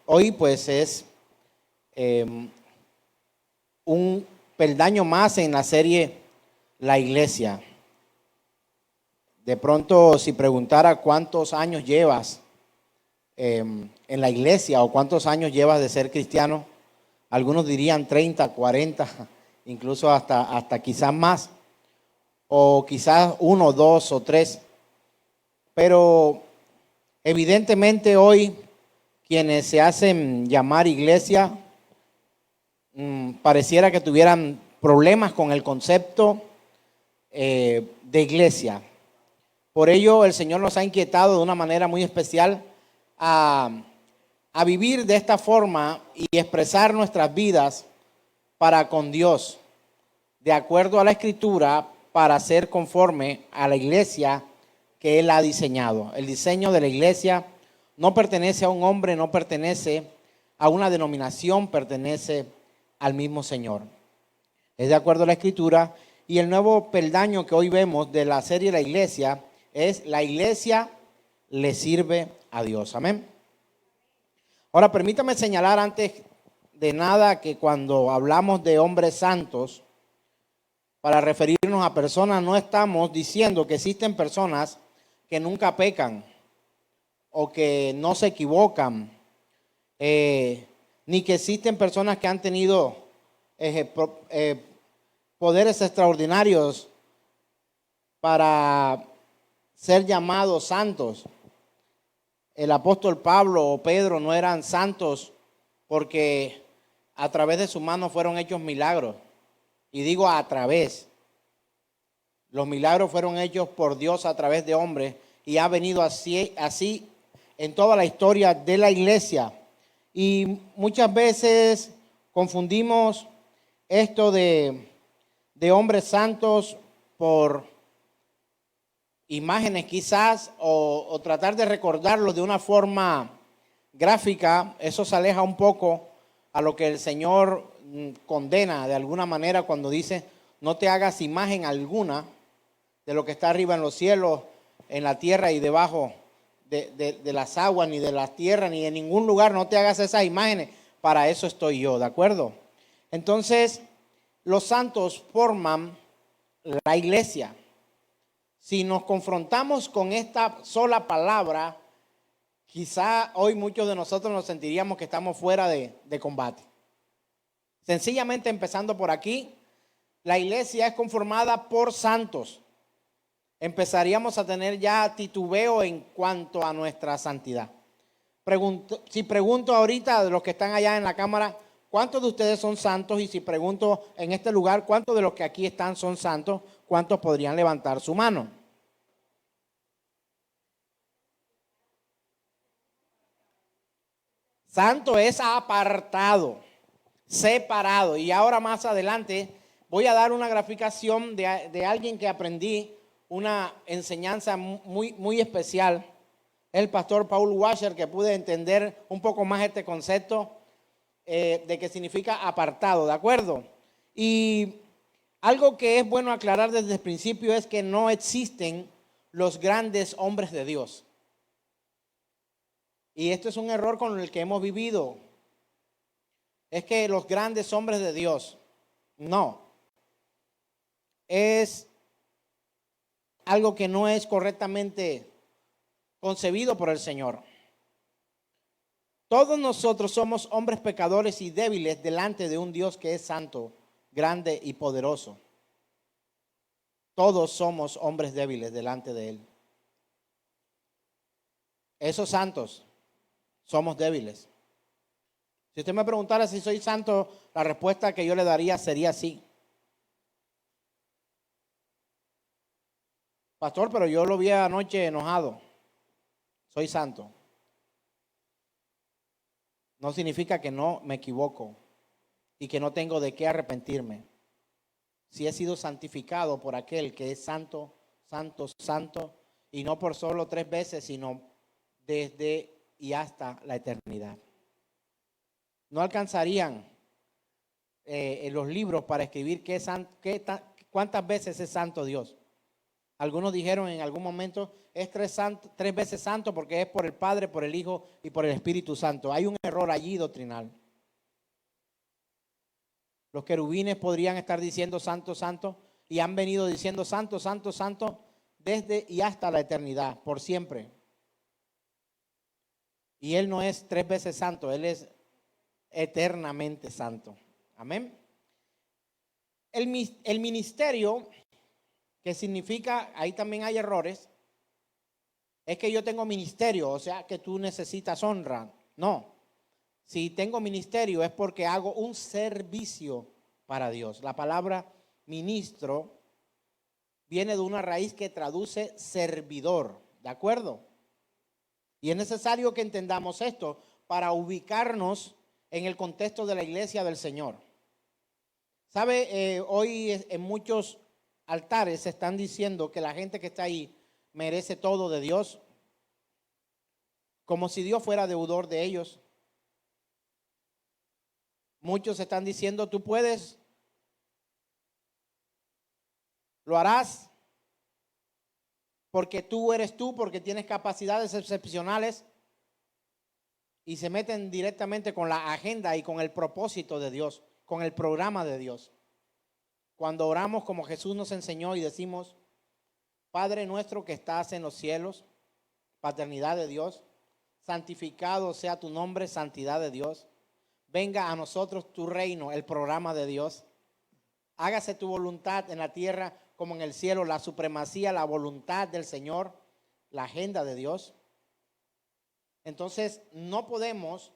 Hoy pues es un peldaño más en la serie La Iglesia. De pronto, si preguntara cuántos años llevas en la iglesia o cuántos años llevas de ser cristiano, algunos dirían 30, 40, incluso hasta quizás más, o quizás 1, 2 o 3. Pero evidentemente hoy quienes se hacen llamar iglesia pareciera que tuvieran problemas con el concepto de iglesia. Por ello el Señor nos ha inquietado de una manera muy especial a vivir de esta forma y expresar nuestras vidas para con Dios, de acuerdo a la Escritura, para ser conforme a la iglesia que Él ha diseñado. El diseño de la iglesia no pertenece a un hombre, no pertenece a una denominación, pertenece al mismo Señor. Es de acuerdo a la Escritura. Y el nuevo peldaño que hoy vemos de la serie La Iglesia es: la iglesia le sirve a Dios. Amén. Ahora permítame señalar antes de nada que cuando hablamos de hombres santos, para referirnos a personas, no estamos diciendo que existen personas que nunca pecan o que no se equivocan, ni que existen personas que han tenido poderes extraordinarios para ser llamados santos. El apóstol Pablo o Pedro no eran santos porque a través de sus manos fueron hechos milagros. Y digo a través. Los milagros fueron hechos por Dios a través de hombres y ha venido así en toda la historia de la iglesia. Y muchas veces confundimos esto de hombres santos por imágenes quizás o tratar de recordarlos de una forma gráfica. Eso se aleja un poco a lo que el Señor condena de alguna manera cuando dice: no te hagas imagen alguna de lo que está arriba en los cielos, en la tierra y debajo de las aguas, ni de la tierra, ni en ningún lugar. No te hagas esas imágenes, para eso estoy yo, ¿de acuerdo? Entonces, los santos forman la iglesia. Si nos confrontamos con esta sola palabra, quizá hoy muchos de nosotros nos sentiríamos que estamos fuera de combate. Sencillamente, empezando por aquí, la iglesia es conformada por santos. Empezaríamos a tener ya titubeo en cuanto a nuestra santidad. Si pregunto ahorita de los que están allá en la cámara, ¿cuántos de ustedes son santos? Y si pregunto en este lugar, ¿cuántos de los que aquí están son santos? ¿Cuántos podrían levantar su mano? Santo es apartado, separado. Y ahora más adelante voy a dar una graficación de alguien que aprendí una enseñanza muy especial. El pastor Paul Washer, que pude entender un poco más este concepto de qué significa apartado, ¿de acuerdo? Y algo que es bueno aclarar desde el principio es que no existen los grandes hombres de Dios. Y esto es un error con el que hemos vivido. Es que los grandes hombres de Dios, no. Es algo que no es correctamente concebido por el Señor. Todos nosotros somos hombres pecadores y débiles delante de un Dios que es santo, grande y poderoso. Todos somos hombres débiles delante de Él. Esos santos somos débiles. Si usted me preguntara si soy santo, la respuesta que yo le daría sería sí. Pastor, pero yo lo vi anoche enojado. Soy santo. No significa que no me equivoco y que no tengo de qué arrepentirme. Si he sido santificado por aquel que es santo, santo, santo, y no por solo 3 veces, sino desde y hasta la eternidad. No alcanzarían en los libros para escribir cuántas veces es santo Dios. Algunos dijeron en algún momento, es tres veces santo porque es por el Padre, por el Hijo y por el Espíritu Santo. Hay un error allí doctrinal. Los querubines podrían estar diciendo santo, santo, y han venido diciendo santo, santo, santo, desde y hasta la eternidad, por siempre. Y Él no es tres veces santo, Él es eternamente santo. Amén. El ministerio, que significa, ahí también hay errores, es que yo tengo ministerio, o sea que tú necesitas honra. No, si tengo ministerio es porque hago un servicio para Dios. La palabra ministro viene de una raíz que traduce servidor, ¿de acuerdo? Y es necesario que entendamos esto para ubicarnos en el contexto de la iglesia del Señor. ¿Sabe? Hoy en muchos altares se están diciendo que la gente que está ahí merece todo de Dios, como si Dios fuera deudor de ellos. Muchos están diciendo, tú puedes, lo harás, porque tú eres tú, porque tienes capacidades excepcionales, y se meten directamente con la agenda y con el propósito de Dios, con el programa de Dios. Cuando oramos como Jesús nos enseñó y decimos, Padre nuestro que estás en los cielos, paternidad de Dios, santificado sea tu nombre, santidad de Dios. Venga a nosotros tu reino, el programa de Dios. Hágase tu voluntad en la tierra como en el cielo, la supremacía, la voluntad del Señor, la agenda de Dios. Entonces, no podemos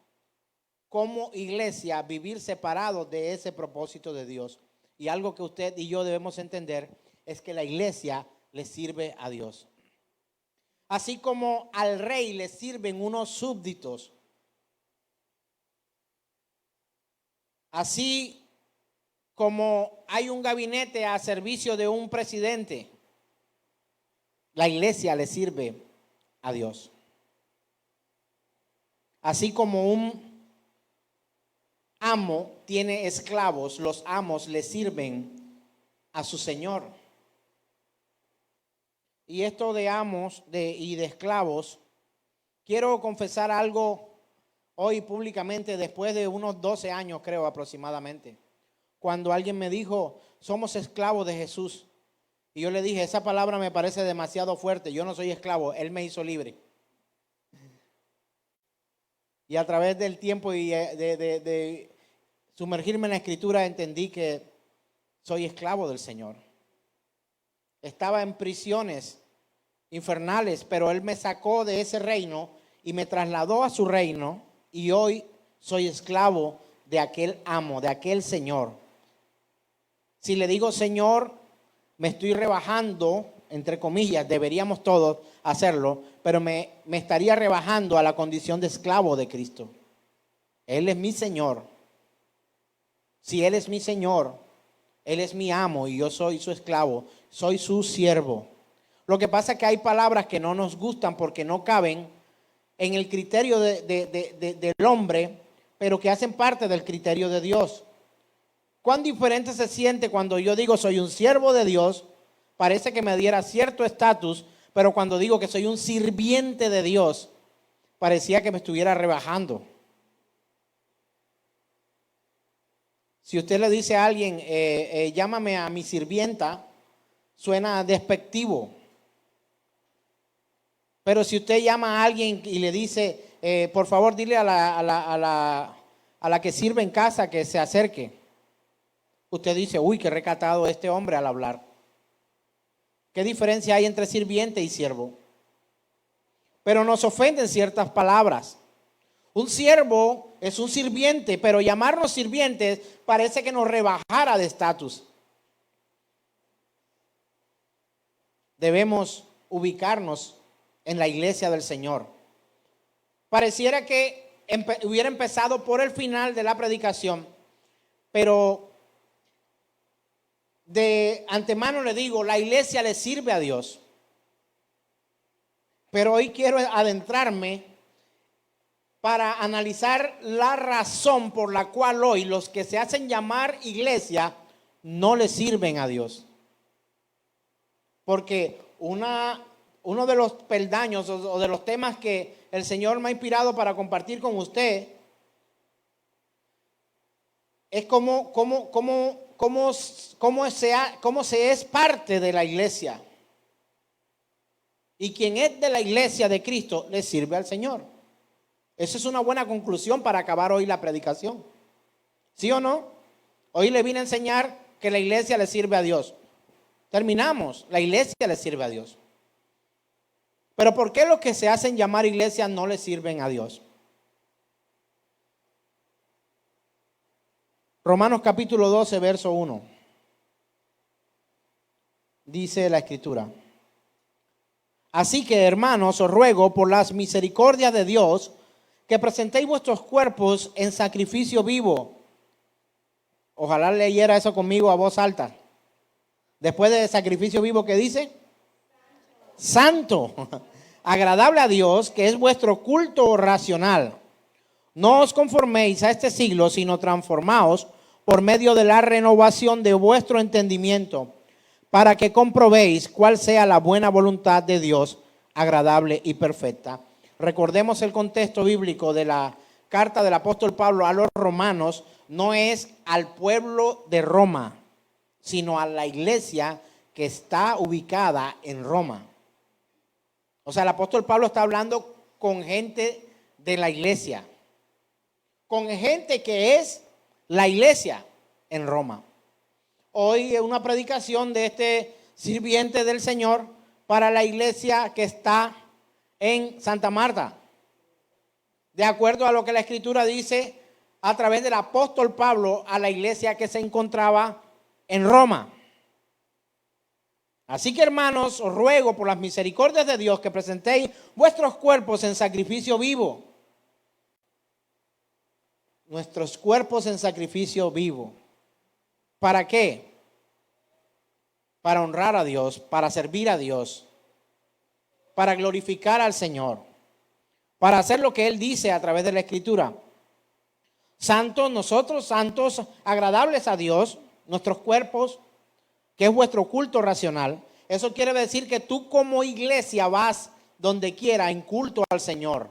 como iglesia vivir separados de ese propósito de Dios. Y algo que usted y yo debemos entender es que la iglesia le sirve a Dios. Así como al rey le sirven unos súbditos, así como hay un gabinete a servicio de un presidente, la iglesia le sirve a Dios. Así como un amo tiene esclavos, los amos le sirven a su señor. Y esto de amos y de esclavos, quiero confesar algo hoy públicamente, después de unos 12 años creo aproximadamente, cuando alguien me dijo, somos esclavos de Jesús. Y yo le dije, esa palabra me parece demasiado fuerte, yo no soy esclavo, Él me hizo libre. Y a través del tiempo y de sumergirme en la escritura entendí que soy esclavo del Señor. Estaba en prisiones infernales, pero Él me sacó de ese reino y me trasladó a su reino, y hoy soy esclavo de aquel amo, de aquel Señor. Si le digo Señor, me estoy rebajando, entre comillas, deberíamos todos hacerlo, pero me estaría rebajando a la condición de esclavo de Cristo. Él es mi Señor. Si Él es mi Señor, Él es mi amo y yo soy su esclavo, soy su siervo. Lo que pasa es que hay palabras que no nos gustan porque no caben en el criterio del hombre, pero que hacen parte del criterio de Dios. ¿Cuán diferente se siente cuando yo digo soy un siervo de Dios? Parece que me diera cierto estatus, pero cuando digo que soy un sirviente de Dios, parecía que me estuviera rebajando. Si usted le dice a alguien, llámame a mi sirvienta, suena despectivo. Pero si usted llama a alguien y le dice, por favor, dile a la que sirve en casa que se acerque, usted dice, uy, qué recatado este hombre al hablar. ¿Qué diferencia hay entre sirviente y siervo? Pero nos ofenden ciertas palabras. Un siervo es un sirviente, pero llamarnos sirvientes parece que nos rebajara de estatus. Debemos ubicarnos en la iglesia del Señor. Pareciera que hubiera empezado por el final de la predicación, pero de antemano le digo, la iglesia le sirve a Dios. Pero hoy quiero adentrarme para analizar la razón por la cual hoy los que se hacen llamar iglesia no le sirven a Dios. Porque uno de los peldaños o de los temas que el Señor me ha inspirado para compartir con usted es cómo se es parte de la iglesia. Y quien es de la iglesia de Cristo le sirve al Señor. Esa es una buena conclusión para acabar hoy la predicación. ¿Sí o no? Hoy le vine a enseñar que la iglesia le sirve a Dios. Terminamos, la iglesia le sirve a Dios. Pero ¿por qué los que se hacen llamar iglesia no le sirven a Dios? Romanos capítulo 12, verso 1. Dice la Escritura: así que, hermanos, os ruego por las misericordias de Dios que presentéis vuestros cuerpos en sacrificio vivo. Ojalá leyera eso conmigo a voz alta. Después de sacrificio vivo, ¿qué dice? Santo, agradable a Dios, que es vuestro culto racional. No os conforméis a este siglo, sino transformaos por medio de la renovación de vuestro entendimiento, para que comprobéis cuál sea la buena voluntad de Dios, agradable y perfecta. Recordemos el contexto bíblico de la carta del apóstol Pablo a los romanos. No es al pueblo de Roma, sino a la iglesia que está ubicada en Roma. O sea, el apóstol Pablo está hablando con gente de la iglesia, con gente que es la iglesia en Roma. Hoy es una predicación de este sirviente del Señor para la iglesia que está en Santa Marta, de acuerdo a lo que la Escritura dice a través del apóstol Pablo a la iglesia que se encontraba en Roma. Así que, hermanos, os ruego por las misericordias de Dios que presentéis vuestros cuerpos en sacrificio vivo. Nuestros cuerpos en sacrificio vivo. ¿Para qué? Para honrar a Dios, para servir a Dios, para glorificar al Señor, para hacer lo que Él dice a través de la Escritura. Santos, nosotros santos, agradables a Dios, nuestros cuerpos, que es vuestro culto racional. Eso quiere decir que tú como iglesia vas donde quiera en culto al Señor.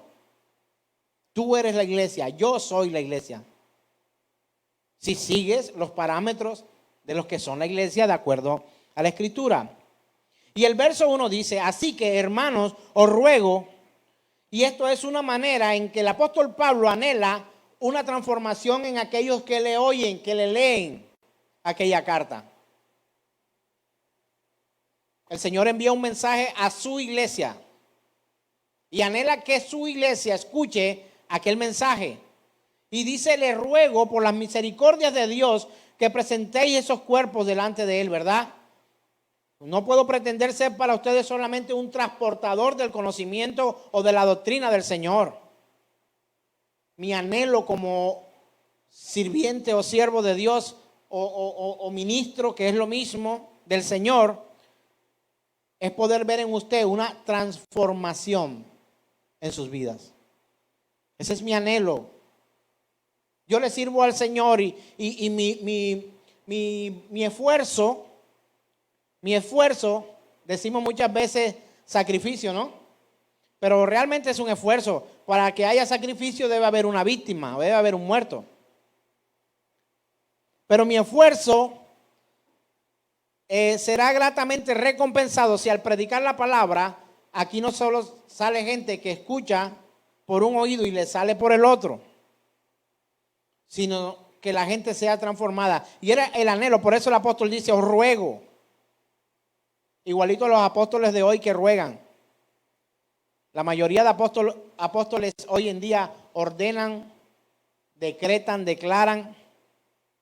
Tú eres la iglesia, yo soy la iglesia. Si sigues los parámetros de los que son la iglesia de acuerdo a la Escritura. Y el verso 1 dice: así que, hermanos, os ruego, y esto es una manera en que el apóstol Pablo anhela una transformación en aquellos que le oyen, que le leen aquella carta. El Señor envía un mensaje a su iglesia y anhela que su iglesia escuche aquel mensaje. Y dice: le ruego por las misericordias de Dios que presentéis esos cuerpos delante de Él, ¿verdad? No puedo pretender ser para ustedes solamente un transportador del conocimiento o de la doctrina del Señor. Mi anhelo como sirviente o siervo de Dios o ministro, que es lo mismo, del Señor, es poder ver en usted una transformación en sus vidas. Ese es mi anhelo. Yo le sirvo al Señor y mi esfuerzo, decimos muchas veces sacrificio, ¿no? Pero realmente es un esfuerzo. Para que haya sacrificio debe haber una víctima, debe haber un muerto. Pero mi esfuerzo será gratamente recompensado si al predicar la palabra, aquí no solo sale gente que escucha por un oído y le sale por el otro, sino que la gente sea transformada. Y era el anhelo, por eso el apóstol dice: os ruego. Igualito a los apóstoles de hoy que ruegan. La mayoría de apóstoles hoy en día ordenan, decretan, declaran,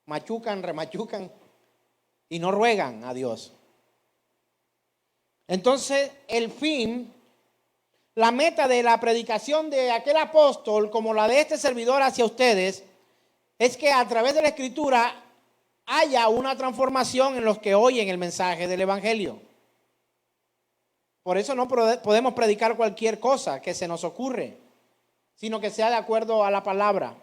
machucan, remachucan y no ruegan a Dios. Entonces, el fin, la meta de la predicación de aquel apóstol, como la de este servidor hacia ustedes, es que a través de la Escritura haya una transformación en los que oyen el mensaje del Evangelio. Por eso no podemos predicar cualquier cosa que se nos ocurre, sino que sea de acuerdo a la palabra.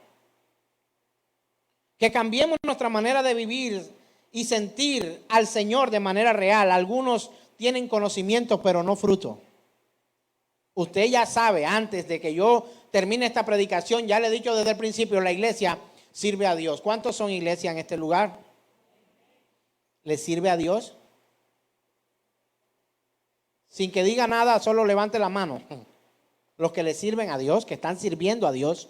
Que cambiemos nuestra manera de vivir y sentir al Señor de manera real. Algunos tienen conocimiento pero no fruto. Usted ya sabe, antes de que yo termine esta predicación, ya le he dicho desde el principio, la iglesia sirve a Dios. ¿Cuántos son iglesias en este lugar? ¿Le sirve a Dios? Sin que diga nada, solo levante la mano. Los que le sirven a Dios, que están sirviendo a Dios.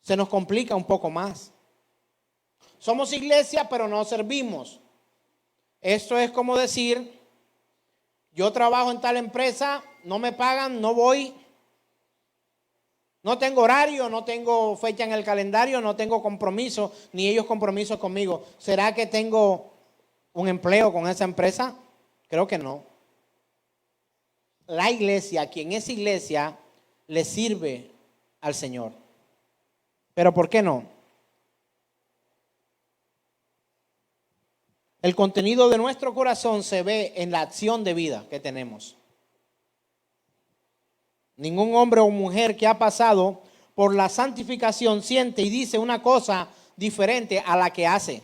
Se nos complica un poco más. Somos iglesia, pero no servimos. Esto es como decir, yo trabajo en tal empresa, no me pagan, no voy. No tengo horario, no tengo fecha en el calendario, no tengo compromiso, ni ellos compromisos conmigo. ¿Será que tengo un empleo con esa empresa? Creo que no. La iglesia, quien es iglesia, le sirve al Señor. ¿Pero por qué no? El contenido de nuestro corazón se ve en la acción de vida que tenemos. Ningún hombre o mujer que ha pasado por la santificación siente y dice una cosa diferente a la que hace.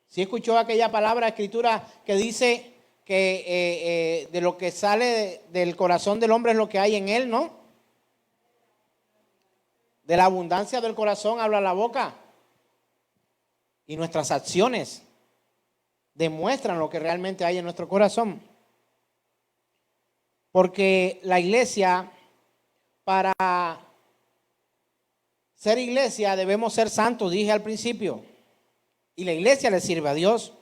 ¿Sí escuchó aquella palabra escritura que dice que de lo que sale del corazón del hombre es lo que hay en él, ¿no? De la abundancia del corazón habla la boca. Y nuestras acciones demuestran lo que realmente hay en nuestro corazón. Porque la iglesia, para ser iglesia debemos ser santos, dije al principio. Y la iglesia le sirve a Dios.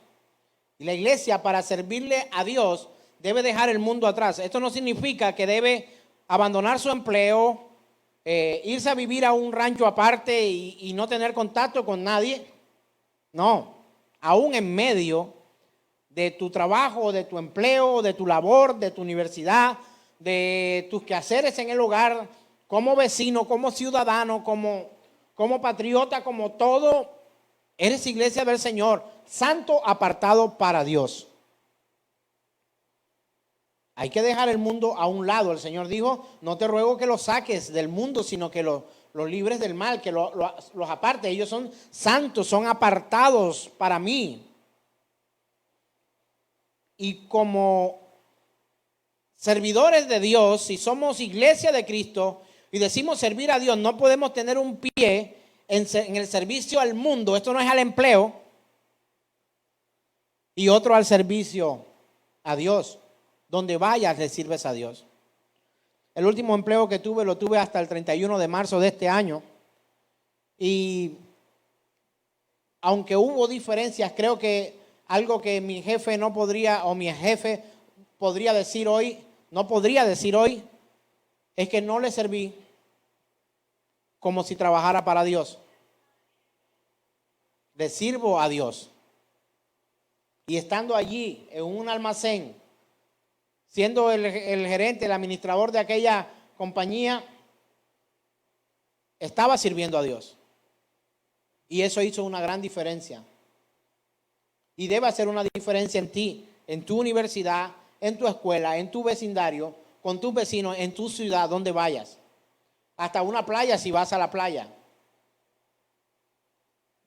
Y la iglesia, para servirle a Dios, debe dejar el mundo atrás. Esto no significa que debe abandonar su empleo, irse a vivir a un rancho aparte y no tener contacto con nadie. No, aún en medio de tu trabajo, de tu empleo, de tu labor, de tu universidad, de tus quehaceres en el hogar, como vecino, como ciudadano, como patriota, como todo, eres iglesia del Señor, santo apartado para Dios. Hay que dejar el mundo a un lado. El Señor dijo, no te ruego que los saques del mundo, sino que los libres del mal, que los apartes. Ellos son santos, son apartados para mí. Y como servidores de Dios, si somos iglesia de Cristo y decimos servir a Dios, no podemos tener un pie en el servicio al mundo. Esto no es al empleo. Y otro al servicio a Dios. Donde vayas le sirves a Dios. El último empleo que tuve lo tuve hasta el 31 de marzo de este año. Y aunque hubo diferencias, creo que algo que mi jefe no podría, o mi jefe podría decir hoy, no podría decir hoy, es que no le serví como si trabajara para Dios. Le sirvo a Dios. Y estando allí en un almacén, siendo el gerente, el administrador de aquella compañía, estaba sirviendo a Dios. Y eso hizo una gran diferencia. Y debe hacer una diferencia en ti, en tu universidad, en tu escuela, en tu vecindario, con tus vecinos, en tu ciudad, donde vayas. Hasta una playa si vas a la playa.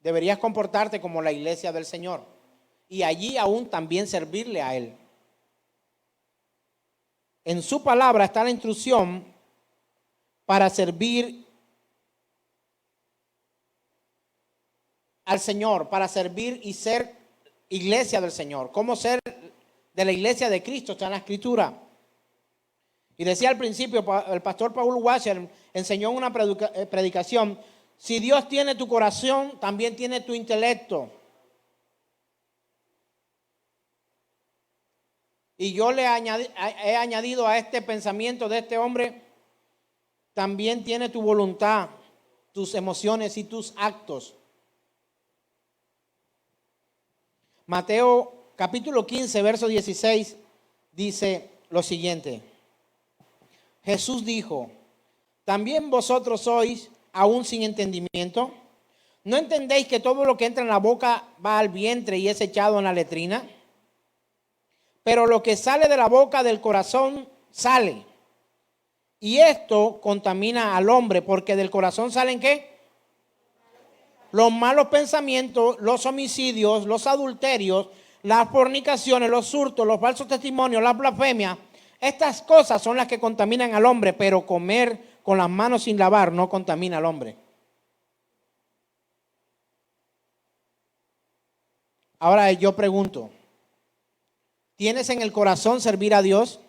Deberías comportarte como la iglesia del Señor. Y allí aún también servirle a Él. En su palabra está la instrucción para servir al Señor, para servir y ser iglesia del Señor. Cómo ser de la iglesia de Cristo está en la Escritura. Y decía al principio, el pastor Paul Washer enseñó en una predicación, si Dios tiene tu corazón, también tiene tu intelecto. Y yo he añadido a este pensamiento de este hombre, también tiene tu voluntad, tus emociones y tus actos. Mateo capítulo 15, verso 16, dice lo siguiente. Jesús dijo, ¿también vosotros sois aún sin entendimiento? ¿No entendéis que todo lo que entra en la boca va al vientre y es echado en la letrina? Pero lo que sale de la boca del corazón sale. Y esto contamina al hombre, porque del corazón salen ¿qué? los malos pensamientos, los homicidios, los adulterios, las fornicaciones, los hurtos, los falsos testimonios, las blasfemias. Estas cosas son las que contaminan al hombre, pero comer con las manos sin lavar no contamina al hombre. Ahora yo pregunto, ¿tienes en el corazón servir a Dios?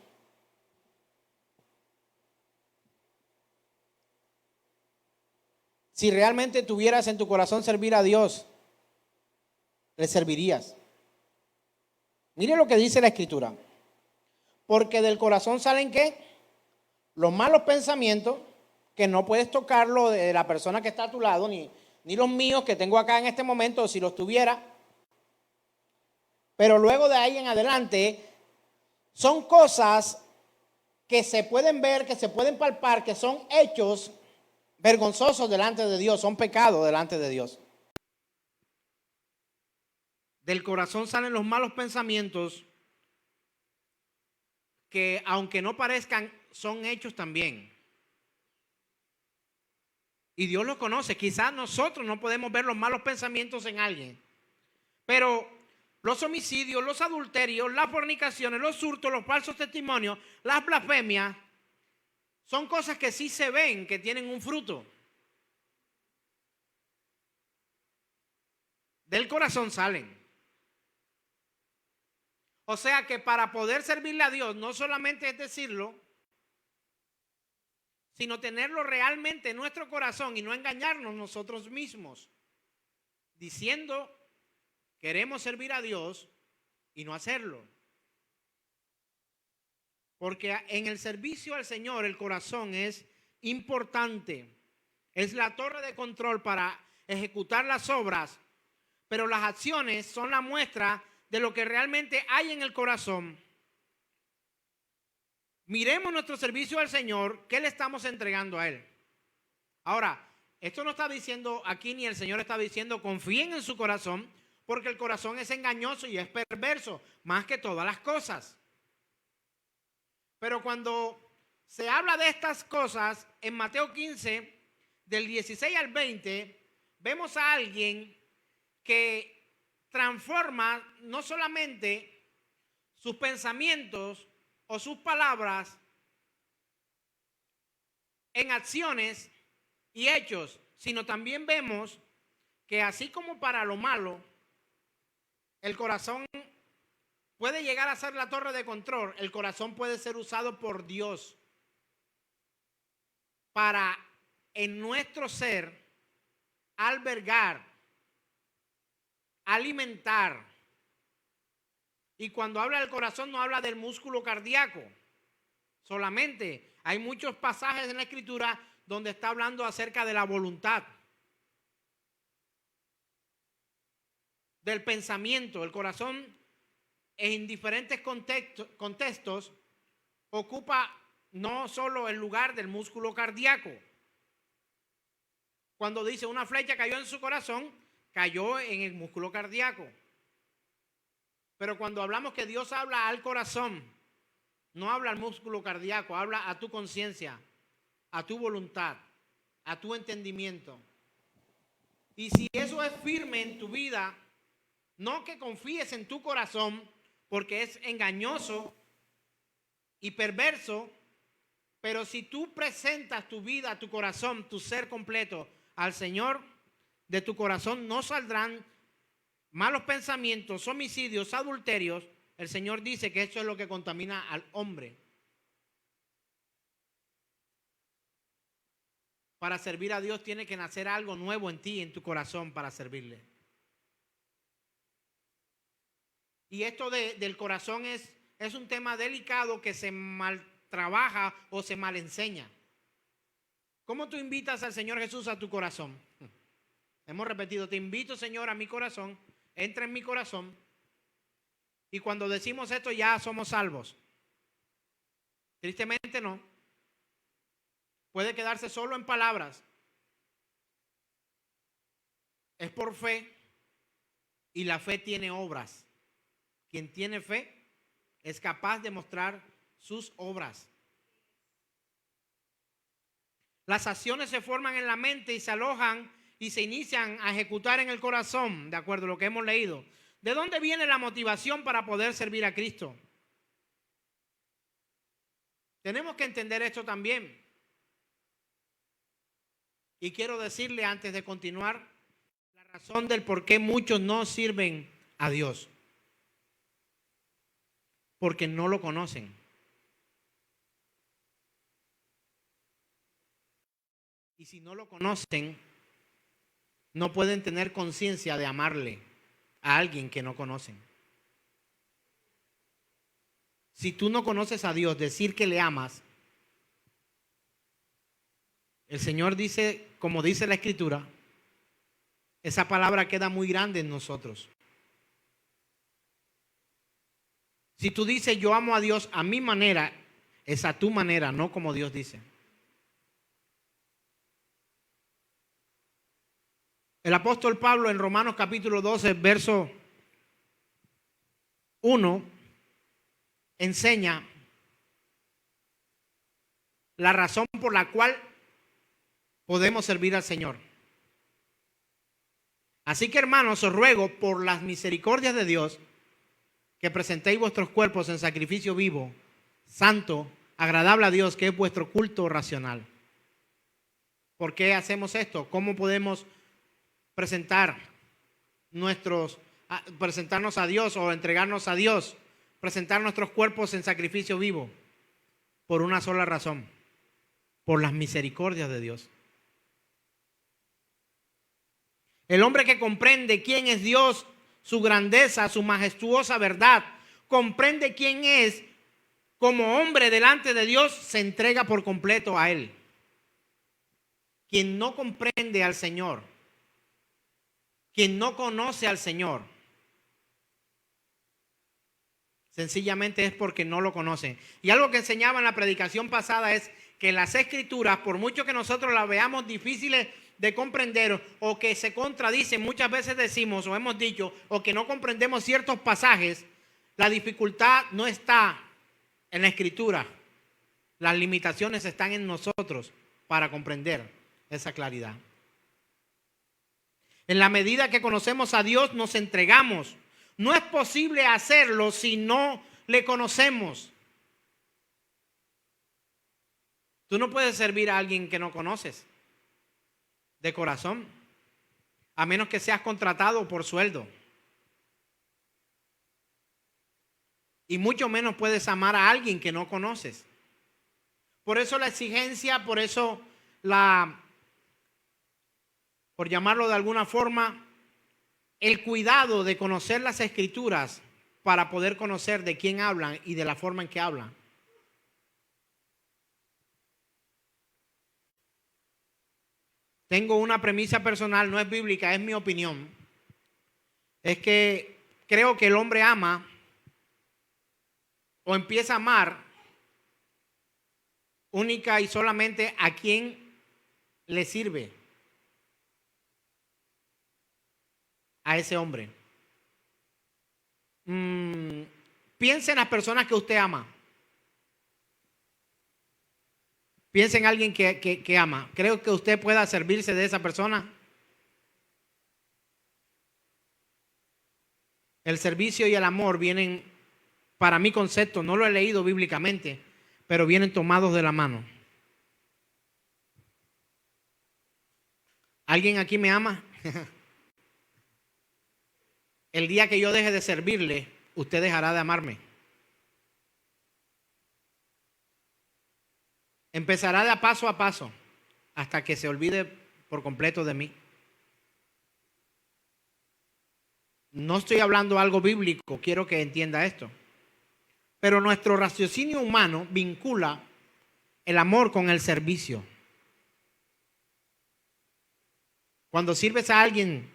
Si realmente tuvieras en tu corazón servir a Dios, le servirías. Mire lo que dice la Escritura. Porque del corazón salen ¿qué? Los malos pensamientos, que no puedes tocarlo de la persona que está a tu lado, ni los míos que tengo acá en este momento, si los tuviera. Pero luego de ahí en adelante, son cosas que se pueden ver, que se pueden palpar, que son hechos vergonzosos delante de Dios, son pecados delante de Dios. Del corazón salen los malos pensamientos, que aunque no parezcan, son hechos también. Y Dios los conoce. Quizás nosotros no podemos ver los malos pensamientos en alguien, pero los homicidios, los adulterios, las fornicaciones, los hurtos, los falsos testimonios, las blasfemias, son cosas que sí se ven, que tienen un fruto. Del corazón salen. O sea que para poder servirle a Dios, no solamente es decirlo, sino tenerlo realmente en nuestro corazón y no engañarnos nosotros mismos, diciendo queremos servir a Dios y no hacerlo. Porque en el servicio al Señor el corazón es importante. Es la torre de control para ejecutar las obras, pero las acciones son la muestra de lo que realmente hay en el corazón. Miremos nuestro servicio al Señor, ¿qué le estamos entregando a Él? Ahora, esto no está diciendo aquí, ni el Señor está diciendo confíen en su corazón, porque el corazón es engañoso y es perverso, más que todas las cosas. Pero cuando se habla de estas cosas, en Mateo 15, del 16 al 20, vemos a alguien que transforma no solamente sus pensamientos o sus palabras en acciones y hechos, sino también vemos que así como para lo malo, el corazón puede llegar a ser la torre de control, el corazón puede ser usado por Dios para en nuestro ser albergar, alimentar. Y cuando habla del corazón no habla del músculo cardíaco solamente. Hay muchos pasajes en la Escritura donde está hablando acerca de la voluntad, del pensamiento. El corazón en diferentes contextos ocupa no solo el lugar del músculo cardíaco. Cuando dice una flecha cayó en su corazón, cayó en el músculo cardíaco. Pero cuando hablamos que Dios habla al corazón, no habla al músculo cardíaco, habla a tu conciencia, a tu voluntad, a tu entendimiento. Y si eso es firme en tu vida, no que confíes en tu corazón, porque es engañoso y perverso, pero si tú presentas tu vida, tu corazón, tu ser completo al Señor, de tu corazón no saldrán malos pensamientos, homicidios, adulterios. El Señor dice que eso es lo que contamina al hombre. Para servir a Dios tiene que nacer algo nuevo en ti, en tu corazón, para servirle. Y esto del corazón es un tema delicado que se mal trabaja o se mal enseña. ¿Cómo tú invitas al Señor Jesús a tu corazón? Hemos repetido, te invito, Señor, a mi corazón, entra en mi corazón. Y cuando decimos esto ya somos salvos. Tristemente no. Puede quedarse solo en palabras. Es por fe y la fe tiene obras. Quien tiene fe es capaz de mostrar sus obras. Las acciones se forman en la mente y se alojan y se inician a ejecutar en el corazón, de acuerdo a lo que hemos leído, ¿de dónde viene la motivación para poder servir a Cristo? Tenemos que entender esto también. Y quiero decirle antes de continuar la razón del por qué muchos no sirven a Dios. Porque no lo conocen. Y si no lo conocen, no pueden tener conciencia de amarle a alguien que no conocen. Si tú no conoces a Dios, decir que le amas, el Señor dice, como dice la Escritura, esa palabra queda muy grande en nosotros. Si tú dices yo amo a Dios a mi manera, es a tu manera, no como Dios dice. El apóstol Pablo en Romanos capítulo 12, verso 1, enseña la razón por la cual podemos servir al Señor. Así que, hermanos, os ruego por las misericordias de Dios que presentéis vuestros cuerpos en sacrificio vivo, santo, agradable a Dios, que es vuestro culto racional. ¿Por qué hacemos esto? ¿Cómo podemos presentarnos a Dios o entregarnos a Dios? Presentar nuestros cuerpos en sacrificio vivo. Por una sola razón: por las misericordias de Dios. El hombre que comprende quién es Dios, su grandeza, su majestuosa verdad, comprende quién es como hombre delante de Dios, se entrega por completo a Él. Quien no comprende al Señor, quien no conoce al Señor, sencillamente es porque no lo conoce. Y algo que enseñaba en la predicación pasada es que las Escrituras, por mucho que nosotros las veamos difíciles de comprender o que se contradicen, muchas veces decimos o hemos dicho o que no comprendemos ciertos pasajes, la dificultad no está en la Escritura. Las limitaciones están en nosotros para comprender esa claridad. En la medida que conocemos a Dios, nos entregamos. No es posible hacerlo si no le conocemos. Tú no puedes servir a alguien que no conoces de corazón, a menos que seas contratado por sueldo. Y mucho menos puedes amar a alguien que no conoces. Por eso la exigencia, por eso por llamarlo de alguna forma, el cuidado de conocer las Escrituras para poder conocer de quién hablan y de la forma en que hablan. Tengo una premisa personal, no es bíblica, es mi opinión. Es que creo que el hombre ama o empieza a amar única y solamente a quien le sirve a ese hombre. Piense en las personas que usted ama. Piense en alguien que ama. ¿Creo que usted pueda servirse de esa persona? El servicio y el amor vienen, para mi concepto, no lo he leído bíblicamente, pero vienen tomados de la mano. ¿Alguien aquí me ama? El día que yo deje de servirle, usted dejará de amarme. Empezará de a paso hasta que se olvide por completo de mí. No estoy hablando algo bíblico, quiero que entienda esto. Pero nuestro raciocinio humano vincula el amor con el servicio. Cuando sirves a alguien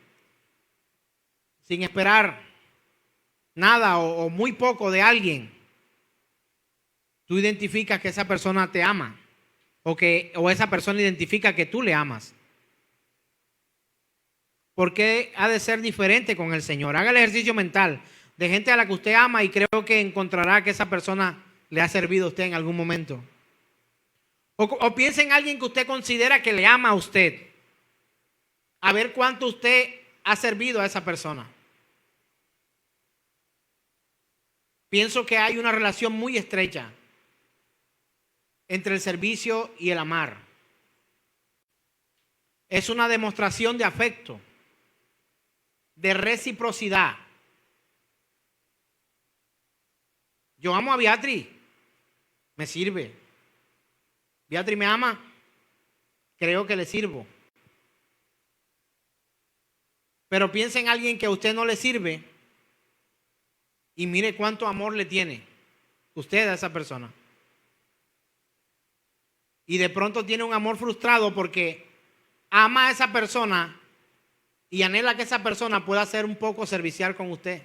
sin esperar nada o muy poco de alguien, tú identificas que esa persona te ama o esa persona identifica que tú le amas. ¿Por qué ha de ser diferente con el Señor? Haga el ejercicio mental de gente a la que usted ama y creo que encontrará que esa persona le ha servido a usted en algún momento. O piense en alguien que usted considera que le ama a usted. a ver cuánto usted ha servido a esa persona. Pienso que hay una relación muy estrecha entre el servicio y el amar. Es una demostración de afecto, de reciprocidad. Yo amo a Beatriz, me sirve. Beatriz me ama, creo que le sirvo. Pero piensa en alguien que a usted no le sirve y mire cuánto amor le tiene usted a esa persona. Y de pronto tiene un amor frustrado porque ama a esa persona y anhela que esa persona pueda ser un poco servicial con usted.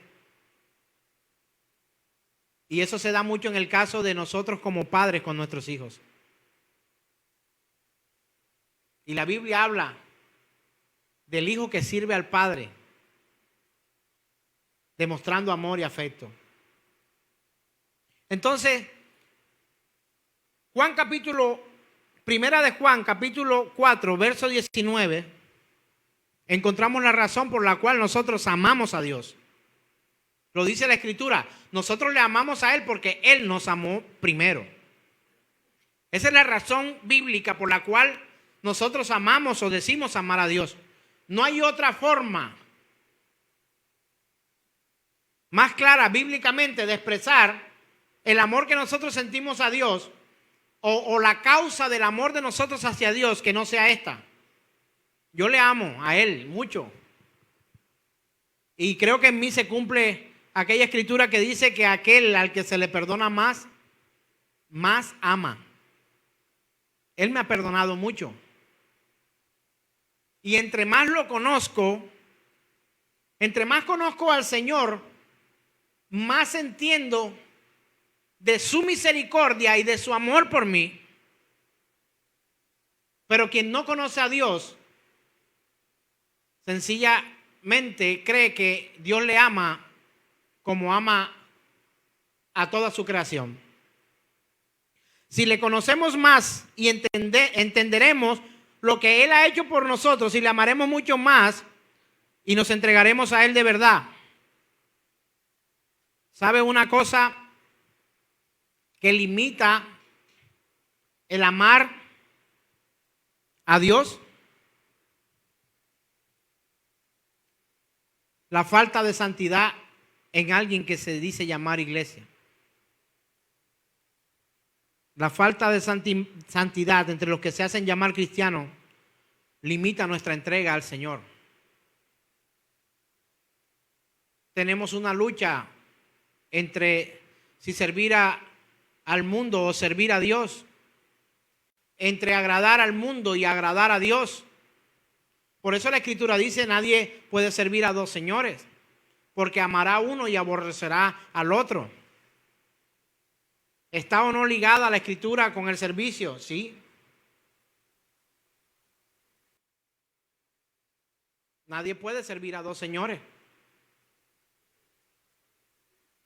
Y eso se da mucho en el caso de nosotros como padres con nuestros hijos. Y la Biblia habla del hijo que sirve al padre, demostrando amor y afecto. Entonces, Primera de Juan, capítulo 4, verso 19, encontramos la razón por la cual nosotros amamos a Dios. Lo dice la Escritura. Nosotros le amamos a Él porque Él nos amó primero. Esa es la razón bíblica por la cual nosotros amamos o decimos amar a Dios. No hay otra forma más clara bíblicamente de expresar el amor que nosotros sentimos a Dios o la causa del amor de nosotros hacia Dios que no sea esta. Yo le amo a Él mucho. Y creo que en mí se cumple aquella escritura que dice que aquel al que se le perdona más, más ama. Él me ha perdonado mucho. Y entre más lo conozco, entre más conozco al Señor, más entiendo de su misericordia y de su amor por mí. Pero quien no conoce a Dios, sencillamente cree que Dios le ama como ama a toda su creación. Si le conocemos más y entenderemos lo que Él ha hecho por nosotros y le amaremos mucho más y nos entregaremos a Él de verdad. ¿Sabe una cosa que limita el amar a Dios? La falta de santidad en alguien que se dice llamar iglesia. La falta de santidad entre los que se hacen llamar cristianos limita nuestra entrega al Señor. Tenemos una lucha entre si servir al mundo o servir a Dios, entre agradar al mundo y agradar a Dios. Por eso la Escritura dice: nadie puede servir a dos señores, porque amará a uno y aborrecerá al otro. ¿Está o no ligada la Escritura con el servicio? Sí. Nadie puede servir a dos señores.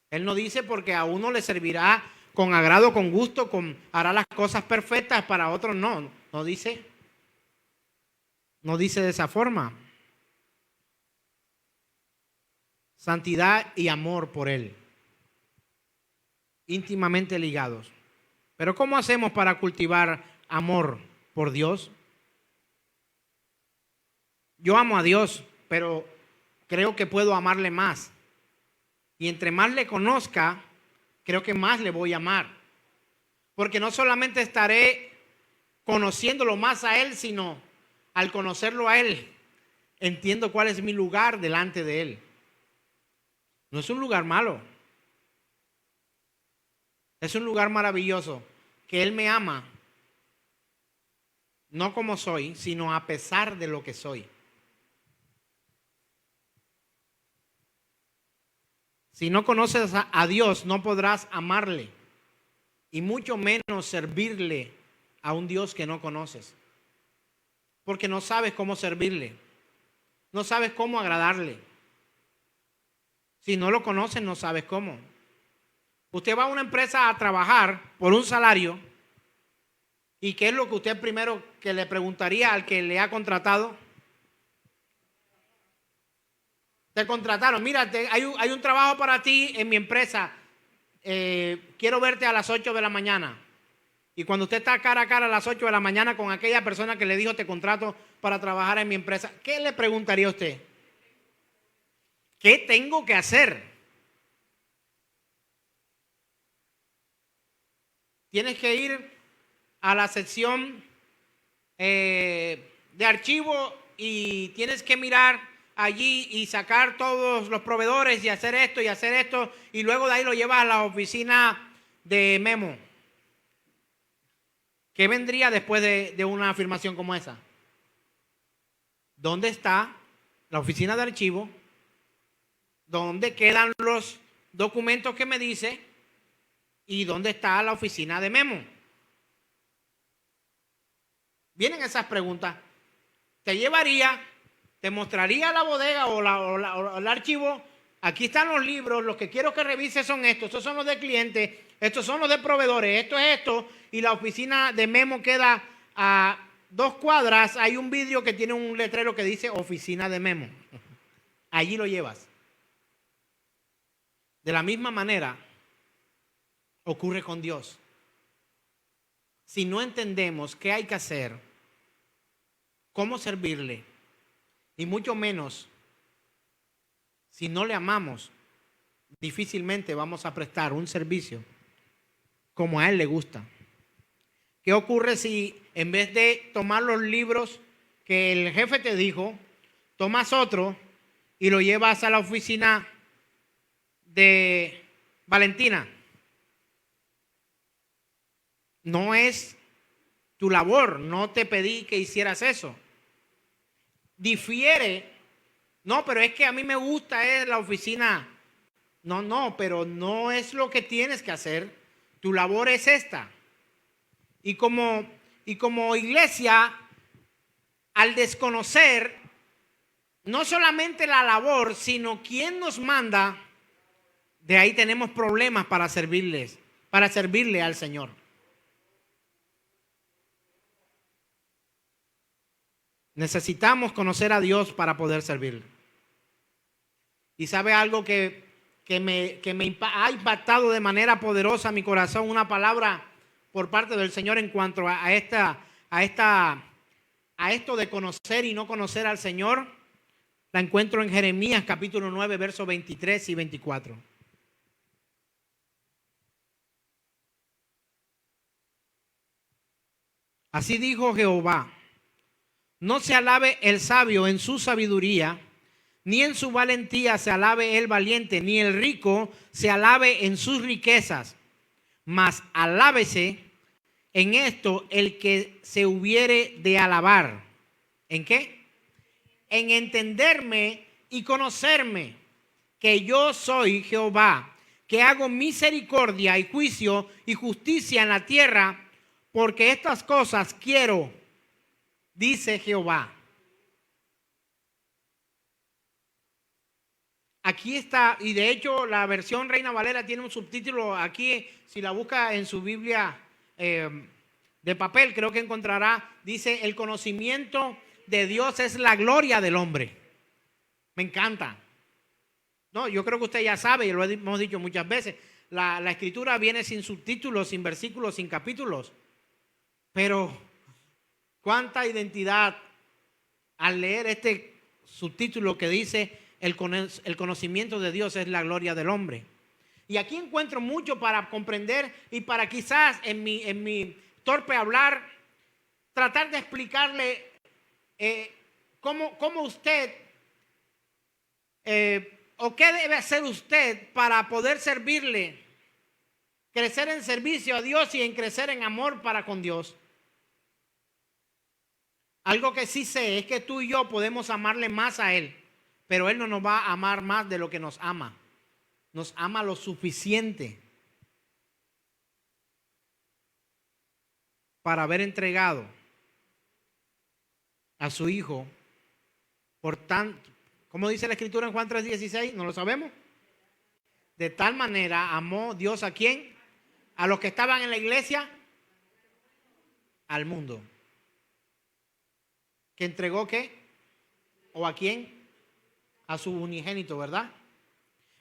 Él no dice porque a uno le servirá con agrado, con gusto, hará las cosas perfectas, para otros no. No dice de esa forma. Santidad y amor por Él, íntimamente ligados. Pero ¿cómo hacemos para cultivar amor por Dios? Yo amo a Dios, pero creo que puedo amarle más. Y entre más le conozca, creo que más le voy a amar. Porque no solamente estaré conociéndolo más a Él, sino al conocerlo a Él, entiendo cuál es mi lugar delante de Él. No es un lugar malo. Es un lugar maravilloso, que Él me ama, no como soy, sino a pesar de lo que soy. Si no conoces a Dios, no podrás amarle, y mucho menos servirle a un Dios que no conoces. Porque no sabes cómo servirle, no sabes cómo agradarle. Si no lo conoces, no sabes cómo. Usted va a una empresa a trabajar por un salario, ¿y qué es lo que usted primero que le preguntaría al que le ha contratado? Te contrataron. Mira, hay un trabajo para ti en mi empresa. Quiero verte a las 8 de la mañana. Y cuando usted está cara a cara a las 8 de la mañana con aquella persona que le dijo te contrato para trabajar en mi empresa, ¿qué le preguntaría a usted? ¿Qué tengo que hacer? Tienes que ir a la sección de archivo y tienes que mirar allí y sacar todos los proveedores y hacer esto y luego de ahí lo llevas a la oficina de Memo. ¿Qué vendría después de una afirmación como esa? ¿Dónde está la oficina de archivo? ¿Dónde quedan los documentos que me dice? ¿Y dónde está la oficina de Memo? Vienen esas preguntas. Te llevaría, te mostraría la bodega o el archivo. Aquí están los libros, los que quiero que revises son estos son los de clientes, estos son los de proveedores, esto es esto, y la oficina de Memo queda a 2 cuadras, hay un vidrio que tiene un letrero que dice oficina de Memo. Allí lo llevas. De la misma manera ocurre con Dios. Si no entendemos qué hay que hacer, cómo servirle, y mucho menos si no le amamos, difícilmente vamos a prestar un servicio como a Él le gusta. ¿Qué ocurre si en vez de tomar los libros que el jefe te dijo, tomas otro y lo llevas a la oficina de Valentina? No es tu labor, no te pedí que hicieras eso. Difiere. No, pero es que a mí me gusta es la oficina. No, pero no es lo que tienes que hacer. Tu labor es esta. Y como iglesia, al desconocer no solamente la labor, sino quién nos manda, de ahí tenemos problemas para servirle al Señor. Necesitamos conocer a Dios para poder servirle. Y sabe algo que me ha impactado de manera poderosa mi corazón, una palabra por parte del Señor en cuanto a esto de conocer y no conocer al Señor. La encuentro en Jeremías capítulo 9, versos 23 y 24. Así dijo Jehová: no se alabe el sabio en su sabiduría, ni en su valentía se alabe el valiente, ni el rico se alabe en sus riquezas, mas alábese en esto el que se hubiere de alabar. ¿En qué? En entenderme y conocerme, que yo soy Jehová, que hago misericordia y juicio y justicia en la tierra, porque estas cosas quiero, dice Jehová. Aquí está, y de hecho la versión Reina Valera tiene un subtítulo aquí, si la busca en su Biblia de papel, creo que encontrará, dice: el conocimiento de Dios es la gloria del hombre. Me encanta. No, yo creo que usted ya sabe, y lo hemos dicho muchas veces, la escritura viene sin subtítulos, sin versículos, sin capítulos. Pero cuánta identidad al leer este subtítulo que dice: el conocimiento de Dios es la gloria del hombre. Y aquí encuentro mucho para comprender y para quizás en mi torpe hablar tratar de explicarle cómo usted o qué debe hacer usted para poder servirle, crecer en servicio a Dios y en crecer en amor para con Dios. Algo que sí sé es que tú y yo podemos amarle más a Él, pero Él no nos va a amar más de lo que nos ama. Nos ama lo suficiente para haber entregado a su Hijo por tanto, ¿cómo dice la Escritura en Juan 3:16? ¿No lo sabemos? De tal manera amó Dios ¿a quién? A los que estaban en la iglesia, al mundo. ¿Que entregó qué? ¿O a quién? a su unigénito, ¿verdad?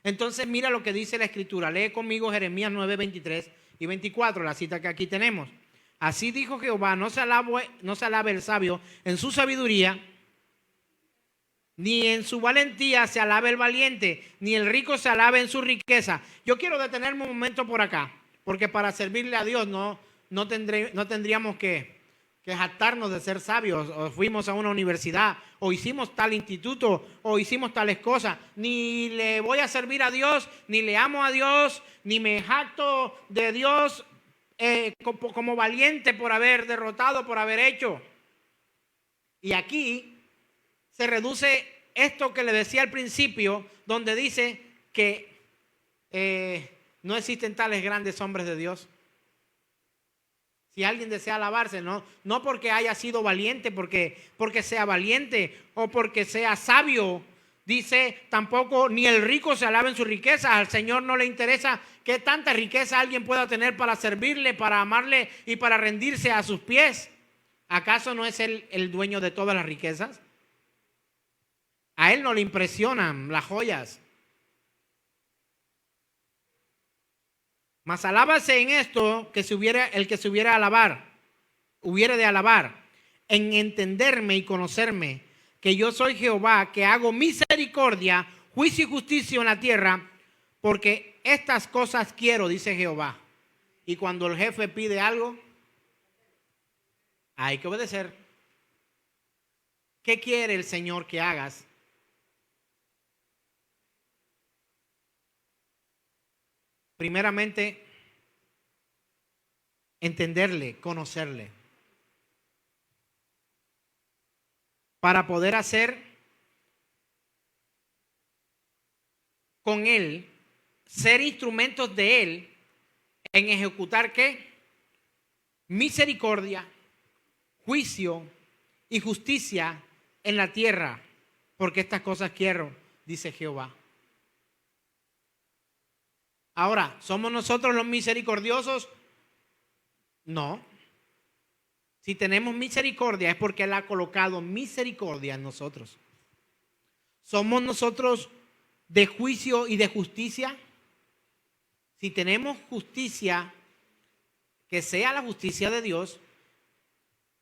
Entonces mira lo que dice la Escritura. Lee conmigo Jeremías 9, 23 y 24, la cita que aquí tenemos. Así dijo Jehová, no se alabe el sabio en su sabiduría, ni en su valentía se alabe el valiente, ni el rico se alabe en su riqueza. Yo quiero detenerme un momento por acá, porque para servirle a Dios no tendríamos que jactarnos de ser sabios, o fuimos a una universidad, o hicimos tal instituto, o hicimos tales cosas. Ni le voy a servir a Dios, ni le amo a Dios, ni me jacto de Dios como valiente por haber derrotado, por haber hecho. Y aquí se reduce esto que le decía al principio, donde dice que no existen tales grandes hombres de Dios. Si alguien desea alabarse, no porque haya sido valiente, porque sea valiente o porque sea sabio. Dice tampoco ni el rico se alaba en su riqueza. Al Señor no le interesa qué tanta riqueza alguien pueda tener para servirle, para amarle y para rendirse a sus pies. ¿Acaso no es Él el dueño de todas las riquezas? A Él no le impresionan las joyas. Mas alábase en esto el que se hubiera de alabar, en entenderme y conocerme, que yo soy Jehová, que hago misericordia, juicio y justicia en la tierra, porque estas cosas quiero, dice Jehová. Y cuando el jefe pide algo, hay que obedecer. ¿Qué quiere el Señor que hagas? Primeramente, entenderle, conocerle, para poder hacer con Él, ser instrumentos de Él en ejecutar ¿qué? Misericordia, juicio y justicia en la tierra, porque estas cosas quiero, dice Jehová. Ahora, ¿somos nosotros los misericordiosos? No. Si tenemos misericordia es porque Él ha colocado misericordia en nosotros. ¿Somos nosotros de juicio y de justicia? Si tenemos justicia, que sea la justicia de Dios.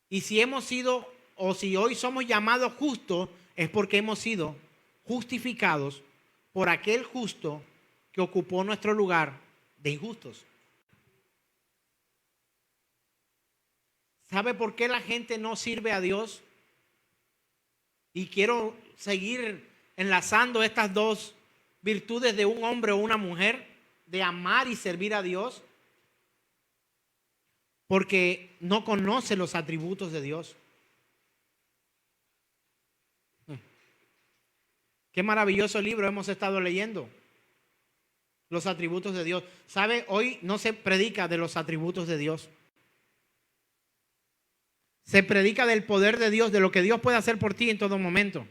Y si hemos sido, o si hoy somos llamados justos, es porque hemos sido justificados por aquel justo que ocupó nuestro lugar de injustos. ¿Sabe por qué la gente no sirve a Dios? Y quiero seguir enlazando estas dos virtudes de un hombre o una mujer, de amar y servir a Dios, porque no conoce los atributos de Dios. Qué maravilloso libro hemos estado leyendo. Los atributos de Dios. ¿Sabe? Hoy no se predica de los atributos de Dios. Se predica del poder de Dios, de lo que Dios puede hacer por ti en todo momento.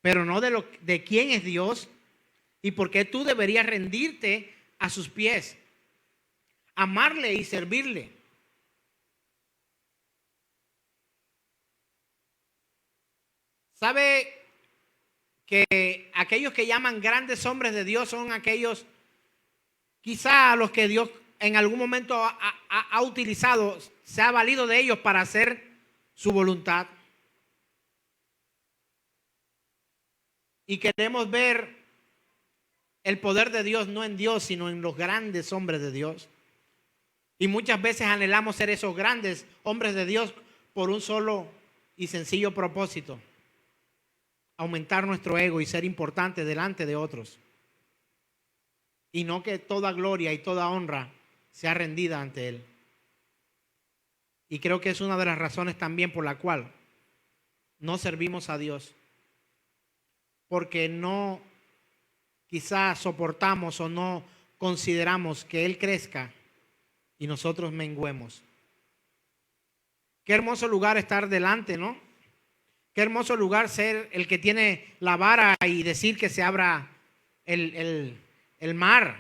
Pero no de quién es Dios y por qué tú deberías rendirte a sus pies, amarle y servirle. ¿Sabe que aquellos que llaman grandes hombres de Dios son aquellos quizá a los que Dios en algún momento ha utilizado, se ha valido de ellos para hacer su voluntad? Y queremos ver el poder de Dios no en Dios, sino en los grandes hombres de Dios. Y muchas veces anhelamos ser esos grandes hombres de Dios por un solo y sencillo propósito: aumentar nuestro ego y ser importante delante de otros. Y no que toda gloria y toda honra sea rendida ante Él. Y creo que es una de las razones también por la cual no servimos a Dios. Porque no quizás soportamos o no consideramos que Él crezca y nosotros menguemos. Qué hermoso lugar estar delante, ¿no? Qué hermoso lugar ser el que tiene la vara y decir que se abra el mar.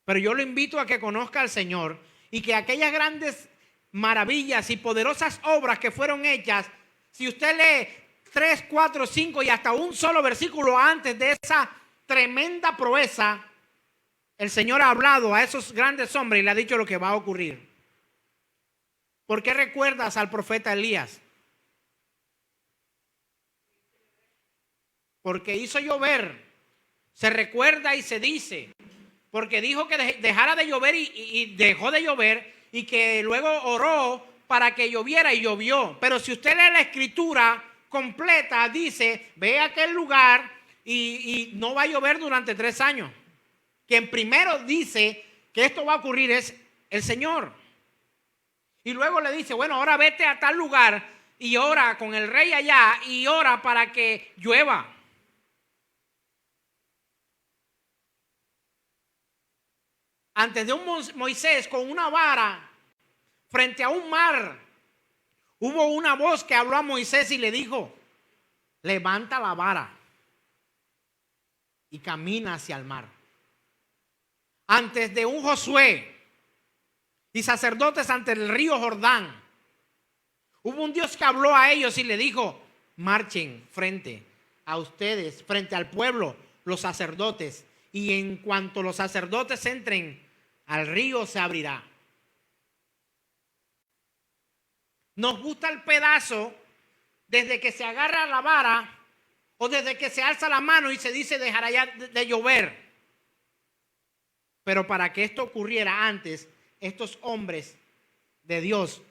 Pero yo lo invito a que conozca al Señor y que aquellas grandes maravillas y poderosas obras que fueron hechas Si usted lee 3, 4, 5 y hasta un solo versículo antes de esa tremenda proeza, el Señor ha hablado a esos grandes hombres y le ha dicho lo que va a ocurrir. ¿Por qué recuerdas al profeta Elías? Porque hizo llover. Se recuerda y se dice. Porque dijo que dejara de llover y dejó de llover, y que luego oró para que lloviera y llovió. Pero si usted lee la escritura completa, dice, ve a aquel lugar y no va a llover durante 3 años. Quien primero dice que esto va a ocurrir es el Señor. Y luego le dice, bueno, ahora vete a tal lugar y ora con el rey allá y ora para que llueva. Antes de un Moisés con una vara frente a un mar, hubo una voz que habló a Moisés y le dijo, levanta la vara y camina hacia el mar. Antes de un Josué y sacerdotes ante el río Jordán, hubo un Dios que habló a ellos y le dijo, marchen frente a ustedes, frente al pueblo, los sacerdotes, y en cuanto los sacerdotes entren al río se abrirá. Nos gusta el pedazo desde que se agarra la vara o desde que se alza la mano y se dice dejará ya de llover. Pero para que esto ocurriera antes, estos hombres de Dios,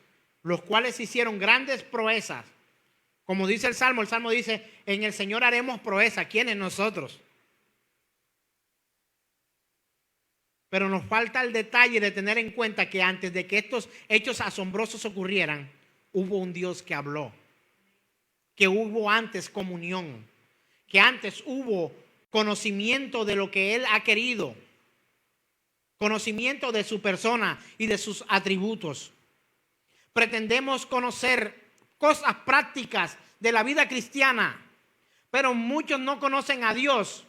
los cuales hicieron grandes proezas, como dice el Salmo dice, en el Señor haremos proeza. ¿Quiénes? Nosotros. Pero nos falta el detalle de tener en cuenta que antes de que estos hechos asombrosos ocurrieran, hubo un Dios que habló, que hubo antes comunión, que antes hubo conocimiento de lo que Él ha querido, conocimiento de su persona y de sus atributos. Pretendemos conocer cosas prácticas de la vida cristiana, pero muchos no conocen a Dios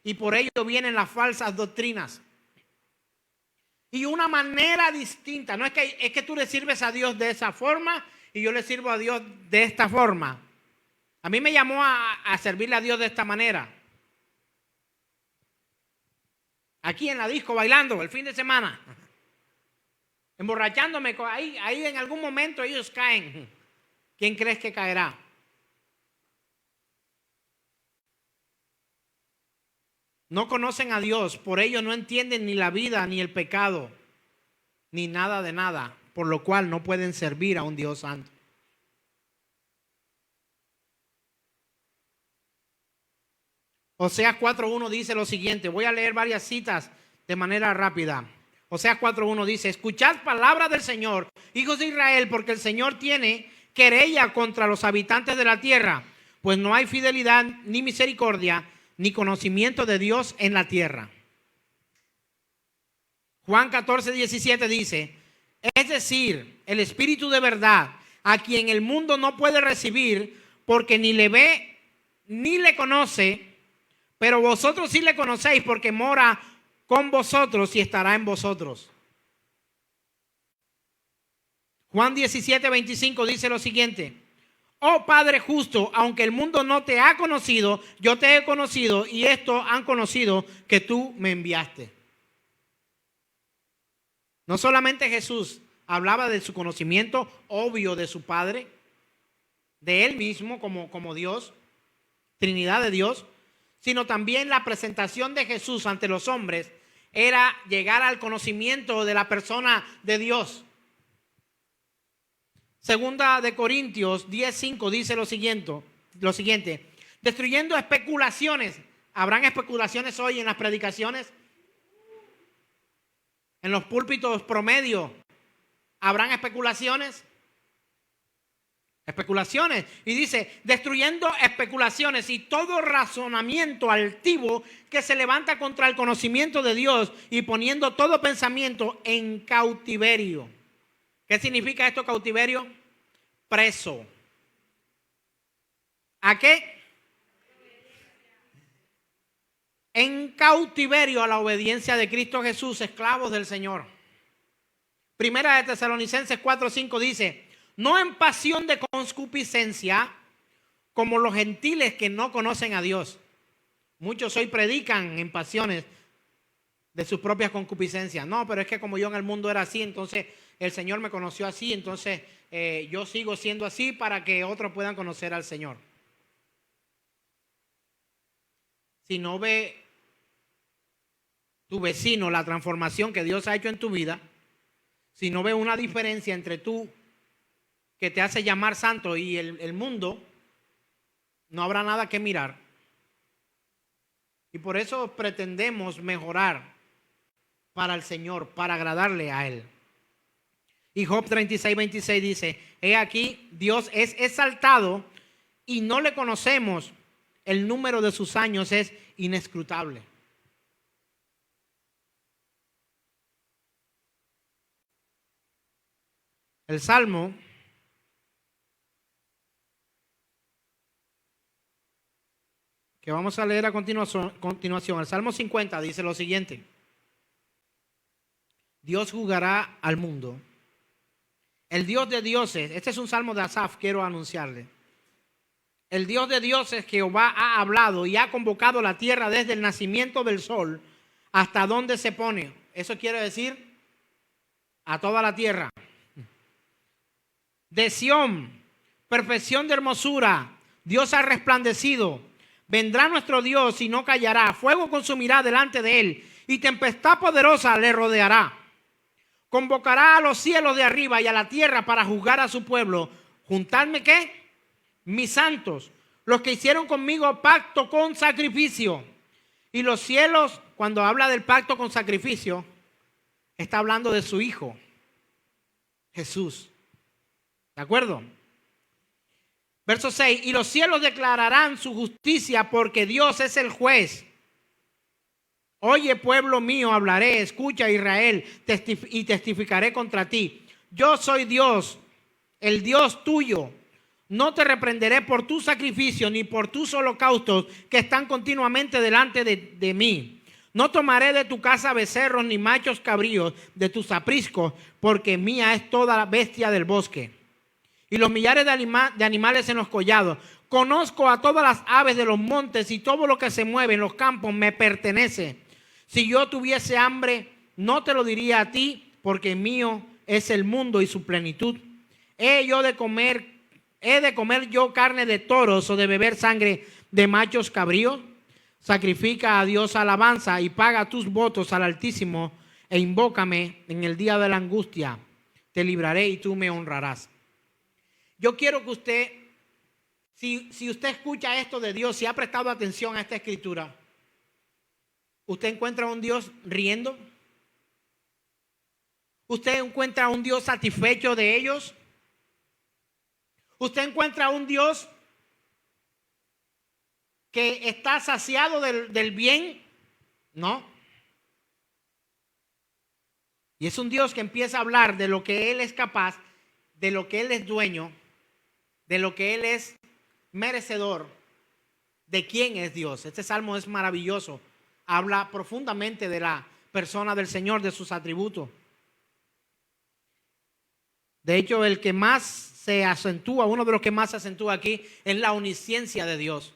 y por ello vienen las falsas doctrinas. Y una manera distinta, no es que tú le sirves a Dios de esa forma y yo le sirvo a Dios de esta forma. A mí me llamó a servirle a Dios de esta manera. Aquí en la disco bailando el fin de semana, emborrachándome, ahí en algún momento ellos caen. ¿Quién crees que caerá? No conocen a Dios, por ello no entienden ni la vida, ni el pecado, ni nada de nada, por lo cual no pueden servir a un Dios santo. Oseas 4:1 dice lo siguiente, voy a leer varias citas de manera rápida. Oseas 4:1 dice, escuchad palabra del Señor, hijos de Israel, porque el Señor tiene querella contra los habitantes de la tierra, pues no hay fidelidad ni misericordia, ni conocimiento de Dios en la tierra. Juan 14:17 dice, es decir, el Espíritu de verdad, a quien el mundo no puede recibir, porque ni le ve ni le conoce, pero vosotros sí le conocéis, porque mora con vosotros y estará en vosotros. Juan 17:25 dice lo siguiente, oh Padre justo, aunque el mundo no te ha conocido, yo te he conocido y estos han conocido que tú me enviaste. No solamente Jesús hablaba de su conocimiento obvio de su Padre, de Él mismo como Dios, Trinidad de Dios, sino también la presentación de Jesús ante los hombres era llegar al conocimiento de la persona de Dios. Segunda de Corintios 10:5 dice lo siguiente, destruyendo especulaciones. ¿Habrán especulaciones hoy en las predicaciones? En los púlpitos promedio, ¿habrán especulaciones? Especulaciones. Y dice, destruyendo especulaciones y todo razonamiento altivo que se levanta contra el conocimiento de Dios y poniendo todo pensamiento en cautiverio. ¿Qué significa esto, cautiverio? Preso. ¿A qué? En cautiverio a la obediencia de Cristo Jesús, esclavos del Señor. Primera de Tesalonicenses 4:5 dice, no en pasión de concupiscencia, como los gentiles que no conocen a Dios. Muchos hoy predican en pasiones de sus propias concupiscencias. No, pero es que como yo en el mundo era así, entonces el Señor me conoció así, entonces yo sigo siendo así para que otros puedan conocer al Señor. Si no ve tu vecino la transformación que Dios ha hecho en tu vida, si no ve una diferencia entre tú que te hace llamar santo y el mundo, no habrá nada que mirar. Y por eso pretendemos mejorar para el Señor, para agradarle a Él. Y Job 36:26 dice: he aquí, Dios es exaltado y no le conocemos. El número de sus años es inescrutable. El Salmo que vamos a leer a continuación, el Salmo 50 dice lo siguiente: Dios juzgará al mundo. El Dios de dioses, este es un salmo de Asaf, quiero anunciarle. El Dios de dioses, Jehová, ha hablado y ha convocado la tierra desde el nacimiento del sol hasta donde se pone. Eso quiere decir a toda la tierra. De Sión, perfección de hermosura, Dios ha resplandecido. Vendrá nuestro Dios y no callará. Fuego consumirá delante de él y tempestad poderosa le rodeará. Convocará a los cielos de arriba y a la tierra para juzgar a su pueblo. ¿Juntarme qué? Mis santos, los que hicieron conmigo pacto con sacrificio. Y los cielos, cuando habla del pacto con sacrificio, está hablando de su Hijo, Jesús. ¿De acuerdo? Verso 6, y los cielos declararán su justicia porque Dios es el juez. Oye, pueblo mío, hablaré, escucha, Israel, y testificaré contra ti. Yo soy Dios, el Dios tuyo. No te reprenderé por tus sacrificios ni por tus holocaustos que están continuamente delante de mí. No tomaré de tu casa becerros ni machos cabríos de tus apriscos, porque mía es toda la bestia del bosque y los millares de animales en los collados. Conozco a todas las aves de los montes y todo lo que se mueve en los campos me pertenece. Si yo tuviese hambre, no te lo diría a ti, porque mío es el mundo y su plenitud. ¿He de comer yo carne de toros o de beber sangre de machos cabríos? Sacrifica a Dios alabanza y paga tus votos al Altísimo e invócame en el día de la angustia. Te libraré y tú me honrarás. Yo quiero que usted, si usted escucha esto de Dios, si ha prestado atención a esta escritura, ¿usted encuentra a un Dios riendo? ¿Usted encuentra a un Dios satisfecho de ellos? ¿Usted encuentra a un Dios que está saciado del bien? No. Y es un Dios que empieza a hablar de lo que Él es capaz, de lo que Él es dueño, de lo que Él es merecedor, de quién es Dios. Este salmo es maravilloso. Habla profundamente de la persona del Señor, de sus atributos. De hecho, el que más se acentúa, uno de los que más se acentúa aquí, es la omnisciencia de Dios.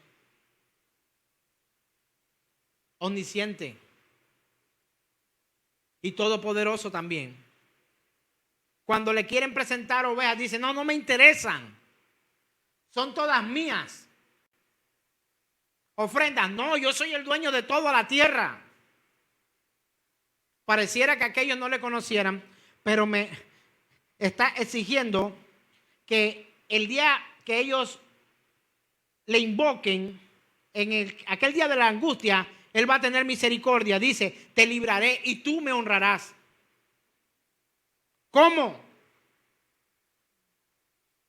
Omnisciente y todopoderoso también. Cuando le quieren presentar ovejas, dice: no me interesan, son todas mías. Ofrendas, no, yo soy el dueño de toda la tierra. Pareciera que aquellos no le conocieran, pero me está exigiendo que el día que ellos le invoquen, aquel día de la angustia, Él va a tener misericordia. Dice: te libraré y tú me honrarás. ¿Cómo?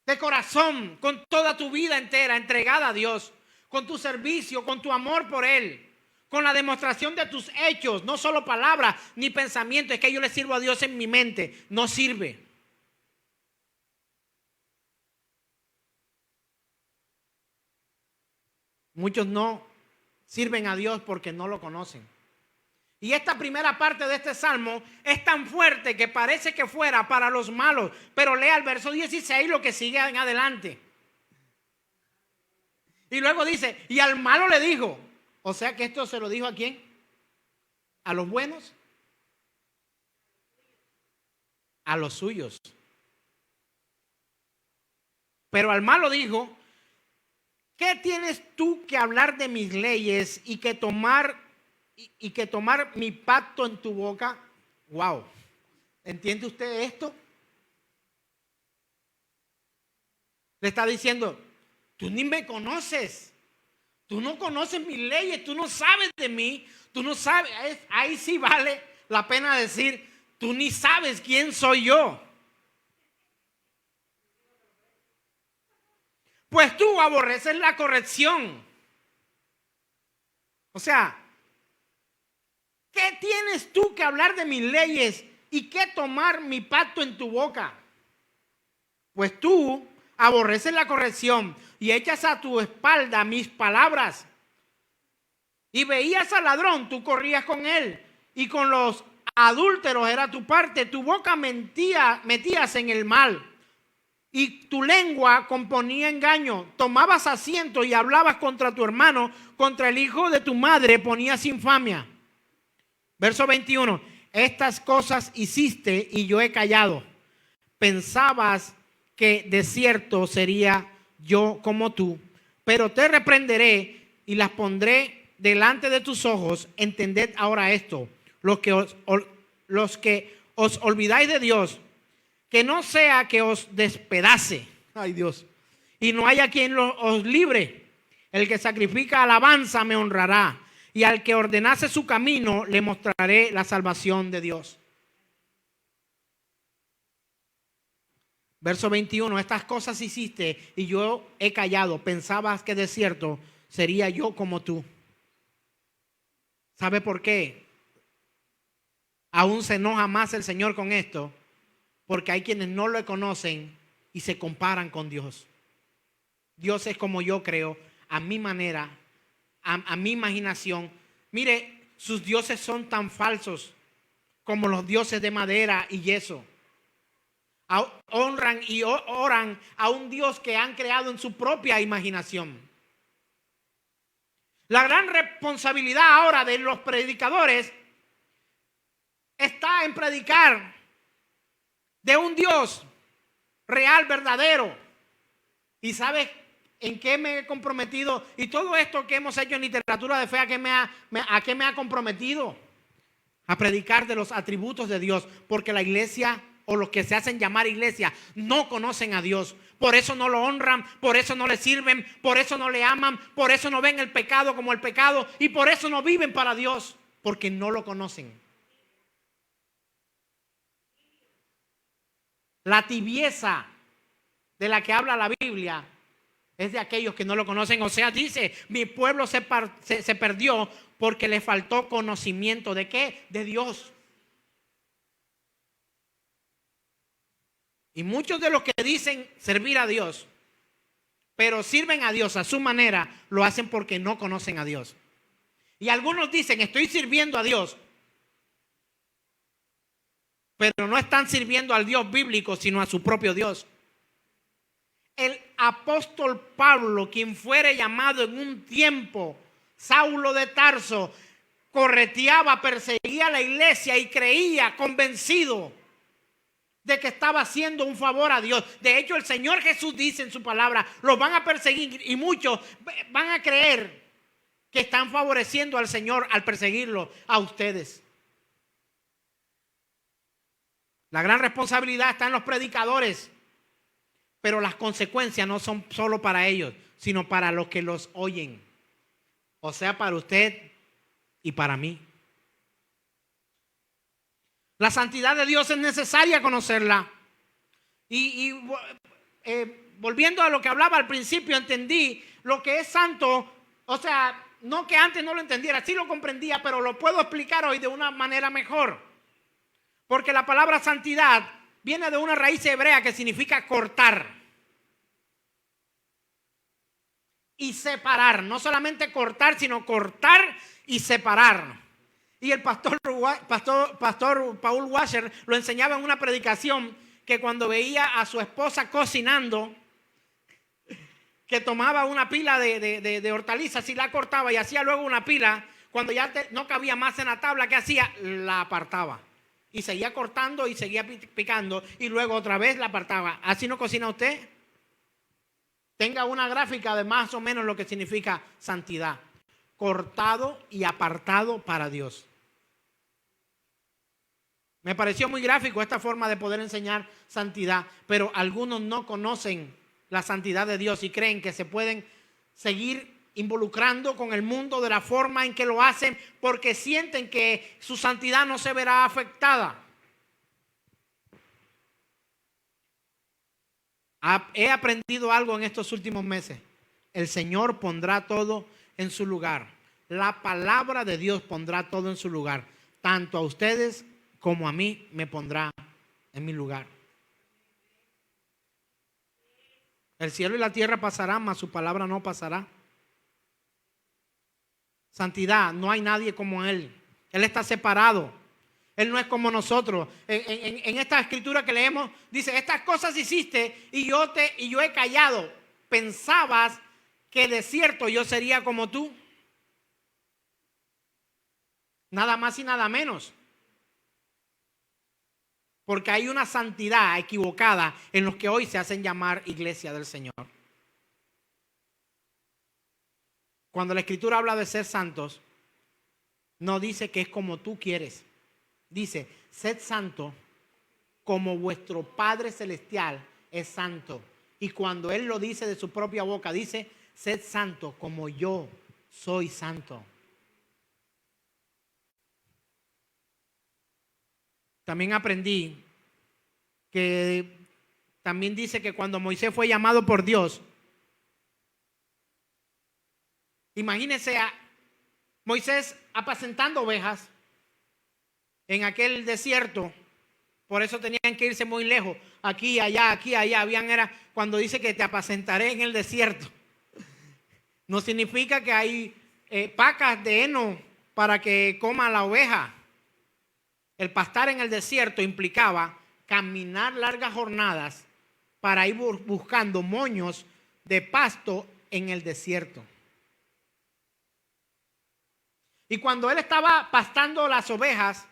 De corazón, con toda tu vida entera entregada a Dios, con tu servicio, con tu amor por Él, con la demostración de tus hechos, no solo palabras ni pensamientos. Es que yo le sirvo a Dios en mi mente, no sirve. Muchos no sirven a Dios porque no lo conocen. Y esta primera parte de este salmo es tan fuerte que parece que fuera para los malos. Pero lea el verso 16, lo que sigue en adelante. Y luego dice, y al malo le dijo. O sea que esto se lo dijo ¿a quién? ¿A los buenos? A los suyos. Pero al malo dijo, ¿qué tienes tú que hablar de mis leyes y que tomar mi pacto en tu boca? Wow. ¿Entiende usted esto? Le está diciendo, tú ni me conoces. Tú no conoces mis leyes, tú no sabes de mí, tú no sabes. Ahí sí vale la pena decir, tú ni sabes quién soy yo. Pues tú aborreces la corrección. O sea, ¿qué tienes tú que hablar de mis leyes y qué tomar mi pacto en tu boca? Pues tú aborreces la corrección y echas a tu espalda mis palabras. Y veías al ladrón, tú corrías con él, y con los adúlteros era tu parte. Tu boca metías en el mal, y tu lengua componía engaño. Tomabas asiento y hablabas contra tu hermano, contra el hijo de tu madre ponías infamia. Verso 21. Estas cosas hiciste y yo he callado. Pensabas que de cierto sería yo como tú, pero te reprenderé y las pondré delante de tus ojos. Entended ahora esto, los que os olvidáis de Dios, que no sea que os despedace, ay Dios, y no haya quien os libre. El que sacrifica alabanza me honrará, y al que ordenase su camino le mostraré la salvación de Dios. Verso 21, estas cosas hiciste y yo he callado. Pensabas que de cierto sería yo como tú. ¿Sabe por qué? Aún se enoja más el Señor con esto, porque hay quienes no lo conocen y se comparan con Dios. Dios es como yo creo, a mi manera, a mi imaginación. Mire, sus dioses son tan falsos como los dioses de madera y yeso. Honran y oran a un Dios que han creado en su propia imaginación. La gran responsabilidad ahora de los predicadores está en predicar de un Dios real, verdadero. ¿Y sabes en qué me he comprometido? Y todo esto que hemos hecho en literatura de fe, ¿a qué me ha comprometido? A predicar de los atributos de Dios, porque la iglesia o los que se hacen llamar iglesia no conocen a Dios. Por eso no lo honran, por eso no le sirven, por eso no le aman, por eso no ven el pecado como el pecado y por eso no viven para Dios, porque no lo conocen. La tibieza de la que habla la Biblia es de aquellos que no lo conocen. O sea, dice, mi pueblo se perdió porque le faltó conocimiento. ¿De qué? De Dios. Y muchos de los que dicen servir a Dios, pero sirven a Dios a su manera, lo hacen porque no conocen a Dios. Y algunos dicen, estoy sirviendo a Dios, pero no están sirviendo al Dios bíblico, sino a su propio Dios. El apóstol Pablo, quien fuere llamado en un tiempo Saulo de Tarso, correteaba, perseguía a la iglesia y creía, convencido de que estaba haciendo un favor a Dios. De hecho, el Señor Jesús dice en su palabra, los van a perseguir y muchos van a creer que están favoreciendo al Señor al perseguirlo a ustedes. La gran responsabilidad está en los predicadores, pero las consecuencias no son solo para ellos, sino para los que los oyen. O sea, para usted y para mí. La santidad de Dios es necesaria conocerla. Volviendo a lo que hablaba al principio, entendí lo que es santo. O sea, no que antes no lo entendiera, sí lo comprendía, pero lo puedo explicar hoy de una manera mejor. Porque la palabra santidad viene de una raíz hebrea que significa cortar y separar. No solamente cortar, sino cortar y separar. Y el pastor Paul Washer lo enseñaba en una predicación, que cuando veía a su esposa cocinando, que tomaba una pila de hortalizas y la cortaba y hacía luego una pila. Cuando ya no cabía más en la tabla, ¿qué hacía? La apartaba. Y seguía cortando y seguía picando y luego otra vez la apartaba. ¿Así no cocina usted? Tenga una gráfica de más o menos lo que significa santidad. Cortado y apartado para Dios. Me pareció muy gráfico esta forma de poder enseñar santidad, pero algunos no conocen la santidad de Dios y creen que se pueden seguir involucrando con el mundo de la forma en que lo hacen porque sienten que su santidad no se verá afectada. He aprendido algo en estos últimos meses. El Señor pondrá todo en su lugar. La palabra de Dios pondrá todo en su lugar. Tanto a ustedes como a mí me pondrá en mi lugar. El cielo y la tierra pasarán, mas su palabra no pasará. Santidad, no hay nadie como Él. Él está separado. Él no es como nosotros. En esta escritura que leemos, dice, estas cosas hiciste y yo he callado. ¿Pensabas que de cierto yo sería como tú? Nada más y nada menos. Porque hay una santidad equivocada en los que hoy se hacen llamar iglesia del Señor. Cuando la escritura habla de ser santos, no dice que es como tú quieres. Dice, sed santo como vuestro Padre Celestial es santo. Y cuando Él lo dice de su propia boca, dice, sed santo como yo soy santo. También aprendí que también dice que cuando Moisés fue llamado por Dios, imagínense a Moisés apacentando ovejas en aquel desierto. Por eso tenían que irse muy lejos, aquí, allá, era cuando dice que te apacentaré en el desierto. No significa que hay pacas de heno para que coma la oveja. El pastar en el desierto implicaba caminar largas jornadas para ir buscando moños de pasto en el desierto. Y cuando él estaba pastando las ovejas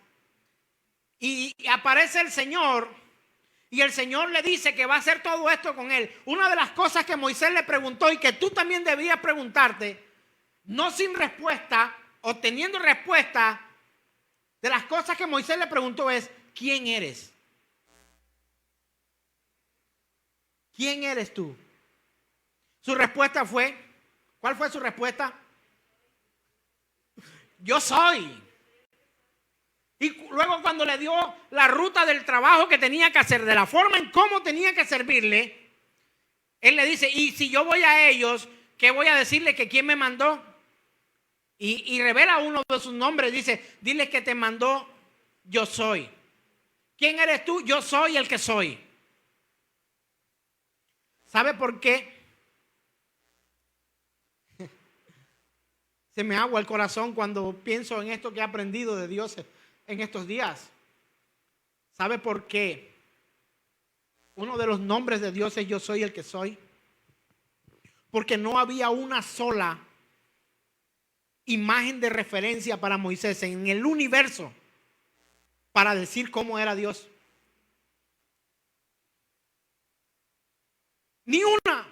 y aparece el Señor y el Señor le dice que va a hacer todo esto con él, una de las cosas que Moisés le preguntó y que tú también debías preguntarte, no sin respuesta o teniendo respuesta, de las cosas que Moisés le preguntó es, ¿quién eres? ¿Quién eres tú? Su respuesta fue, ¿cuál fue su respuesta? Yo soy. Y luego cuando le dio la ruta del trabajo que tenía que hacer, de la forma en cómo tenía que servirle, él le dice, y si yo voy a ellos, ¿qué voy a decirle? ¿Que quién me mandó? Y revela uno de sus nombres, dice, dile que te mandó, yo soy. ¿Quién eres tú? Yo soy el que soy. ¿Sabe por qué? Se me agua el corazón cuando pienso en esto que he aprendido de Dios en estos días. ¿Sabe por qué? Uno de los nombres de Dios es yo soy el que soy. Porque no había una sola imagen de referencia para Moisés en el universo para decir cómo era Dios. Ni una.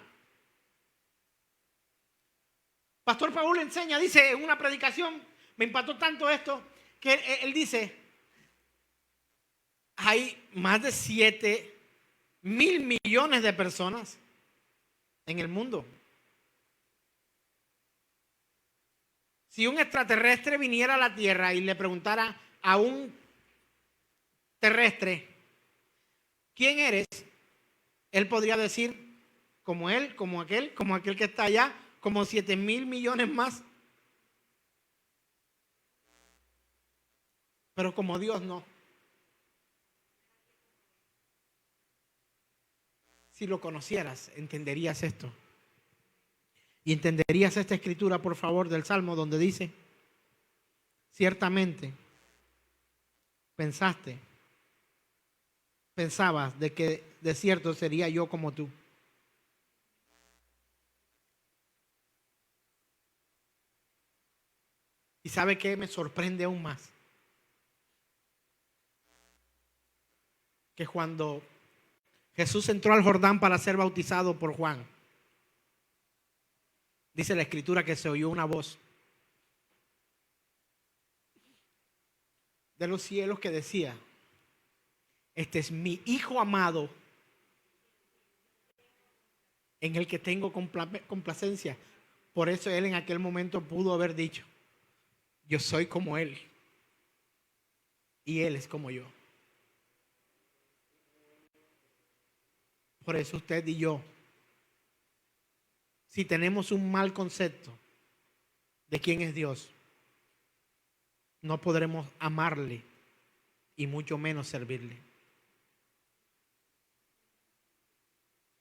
Pastor Paul enseña, dice en una predicación, me impactó tanto esto, que él dice, hay más de 7,000 millones de personas en el mundo. Si un extraterrestre viniera a la Tierra y le preguntara a un terrestre, ¿quién eres? Él podría decir, como él, como aquel que está allá, como 7,000 millones más. Pero como Dios no. Si lo conocieras, entenderías esto. Y entenderías esta escritura, por favor, del Salmo, donde dice, ciertamente, pensabas de que de cierto sería yo como tú. Y ¿sabe qué me sorprende aún más? Que cuando Jesús entró al Jordán para ser bautizado por Juan, dice la Escritura que se oyó una voz de los cielos que decía: este es mi Hijo amado, en el que tengo complacencia. Por eso él en aquel momento pudo haber dicho: yo soy como él y él es como yo. Por eso usted y yo, si tenemos un mal concepto de quién es Dios, no podremos amarle y mucho menos servirle.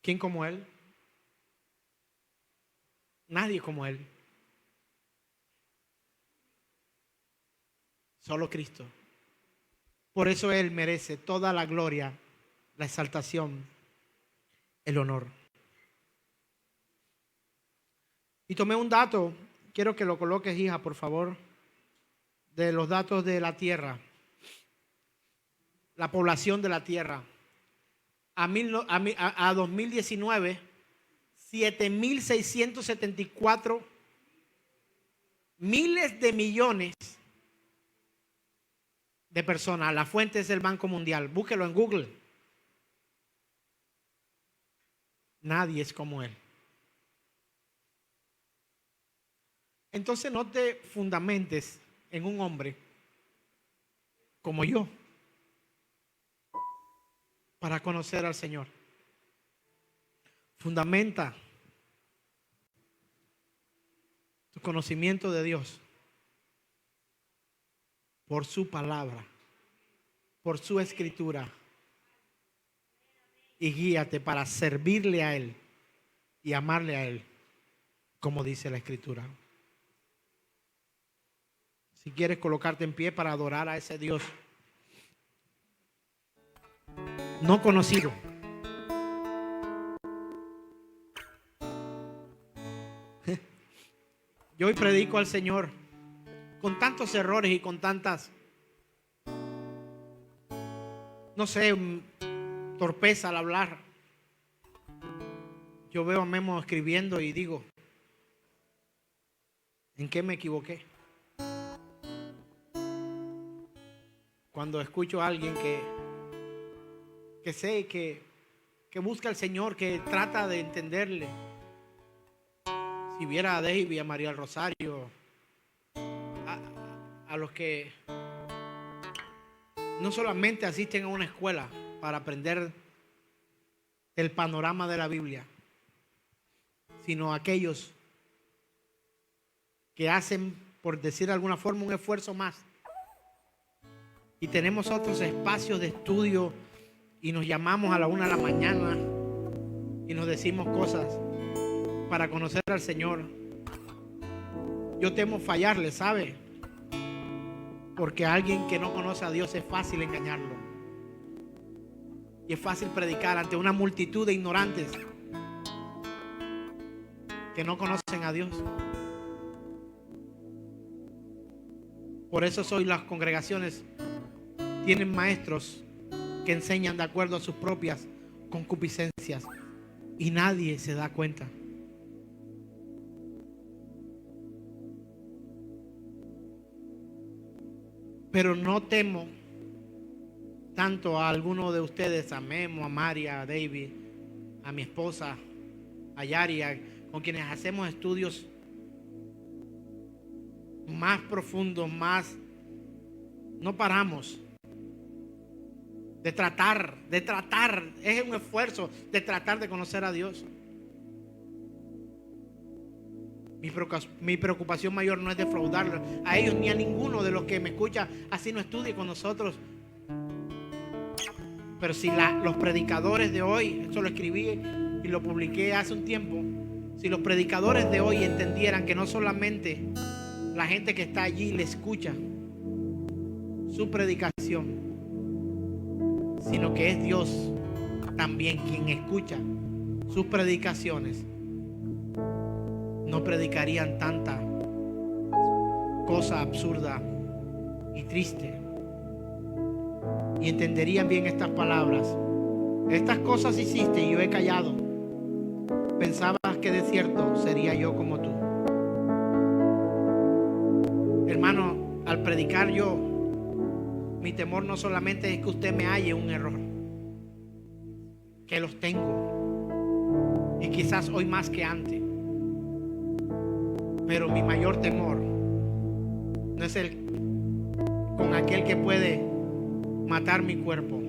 ¿Quién como Él? Nadie como Él. Solo Cristo. Por eso Él merece toda la gloria, la exaltación, el honor. Y tomé un dato, quiero que lo coloques, hija, por favor, de los datos de la tierra, la población de la tierra. A 2019, 7.674 miles de millones de personas. La fuente es el Banco Mundial. Búsquelo en Google. Nadie es como Él. Entonces no te fundamentes en un hombre como yo para conocer al Señor. Fundamenta tu conocimiento de Dios por su palabra, por su escritura, y guíate para servirle a Él y amarle a Él, como dice la escritura. Si quieres colocarte en pie para adorar a ese Dios no conocido. Yo hoy predico al Señor con tantos errores y con tantas, no sé, torpeza al hablar. Yo veo a Memo escribiendo y digo: ¿en qué me equivoqué? Cuando escucho a alguien que sé que busca al Señor, que trata de entenderle. Si viera a David, a María del Rosario, a los que no solamente asisten a una escuela para aprender el panorama de la Biblia, sino aquellos que hacen, por decir de alguna forma, un esfuerzo más. Y tenemos otros espacios de estudio y nos llamamos a la 1 de la mañana y nos decimos cosas para conocer al Señor. Yo temo fallarle, ¿sabe? Porque a alguien que no conoce a Dios es fácil engañarlo. Y es fácil predicar ante una multitud de ignorantes que no conocen a Dios. Por eso hoy las congregaciones tienen maestros que enseñan de acuerdo a sus propias concupiscencias y nadie se da cuenta. Pero no temo tanto a alguno de ustedes, a Memo, a María, a David, a mi esposa, a Yari, con quienes hacemos estudios más profundos, más, no paramos de tratar, es un esfuerzo de tratar de conocer a Dios. Mi preocupación mayor no es defraudarlos a ellos ni a ninguno de los que me escucha, así no estudie con nosotros. Pero si los predicadores de hoy, eso lo escribí y lo publiqué hace un tiempo, si los predicadores de hoy entendieran que no solamente la gente que está allí le escucha su predicación, sino que es Dios también quien escucha sus predicaciones, no predicarían tanta cosa absurda y triste. Y entenderían bien estas palabras. Estas cosas hiciste y yo he callado. Pensabas que de cierto sería yo como tú. Hermano, al predicar yo, mi temor no solamente es que usted me halle un error, que los tengo, y quizás hoy más que antes. Pero mi mayor temor no es el con aquel que puede matar mi cuerpo,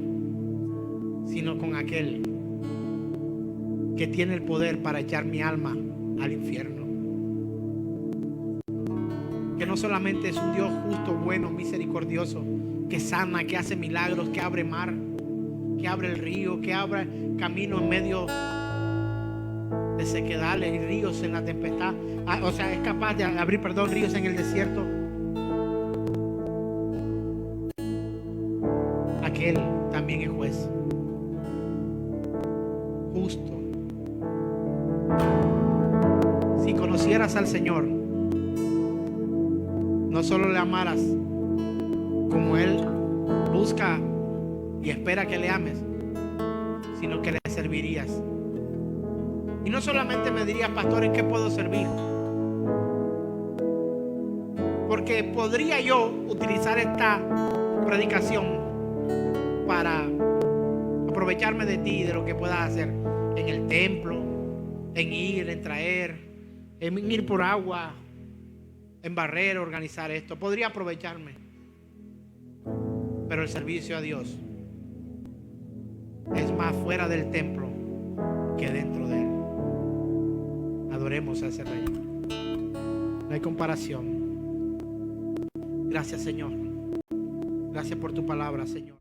sino con aquel que tiene el poder para echar mi alma al infierno. Que no solamente es un Dios justo, bueno, misericordioso, que sana, que hace milagros, que abre mar, que abre el río, que abre camino en medio de sequedales y ríos en la tempestad. O sea, es capaz de abrir, ríos en el desierto. Aquel también es juez, justo. Si conocieras al Señor, no solo le amaras como Él busca y espera que le ames, sino que le servirías. Y no solamente me dirías, pastor, ¿en qué puedo servir? Porque podría yo utilizar esta predicación para aprovecharme de ti y de lo que puedas hacer en el templo, en ir, en traer, en ir por agua, en barrer, organizar esto. Podría aprovecharme. Pero el servicio a Dios es más fuera del templo que dentro de él. Adoremos a ese Rey. No hay comparación. Gracias, Señor. Gracias por tu palabra, Señor.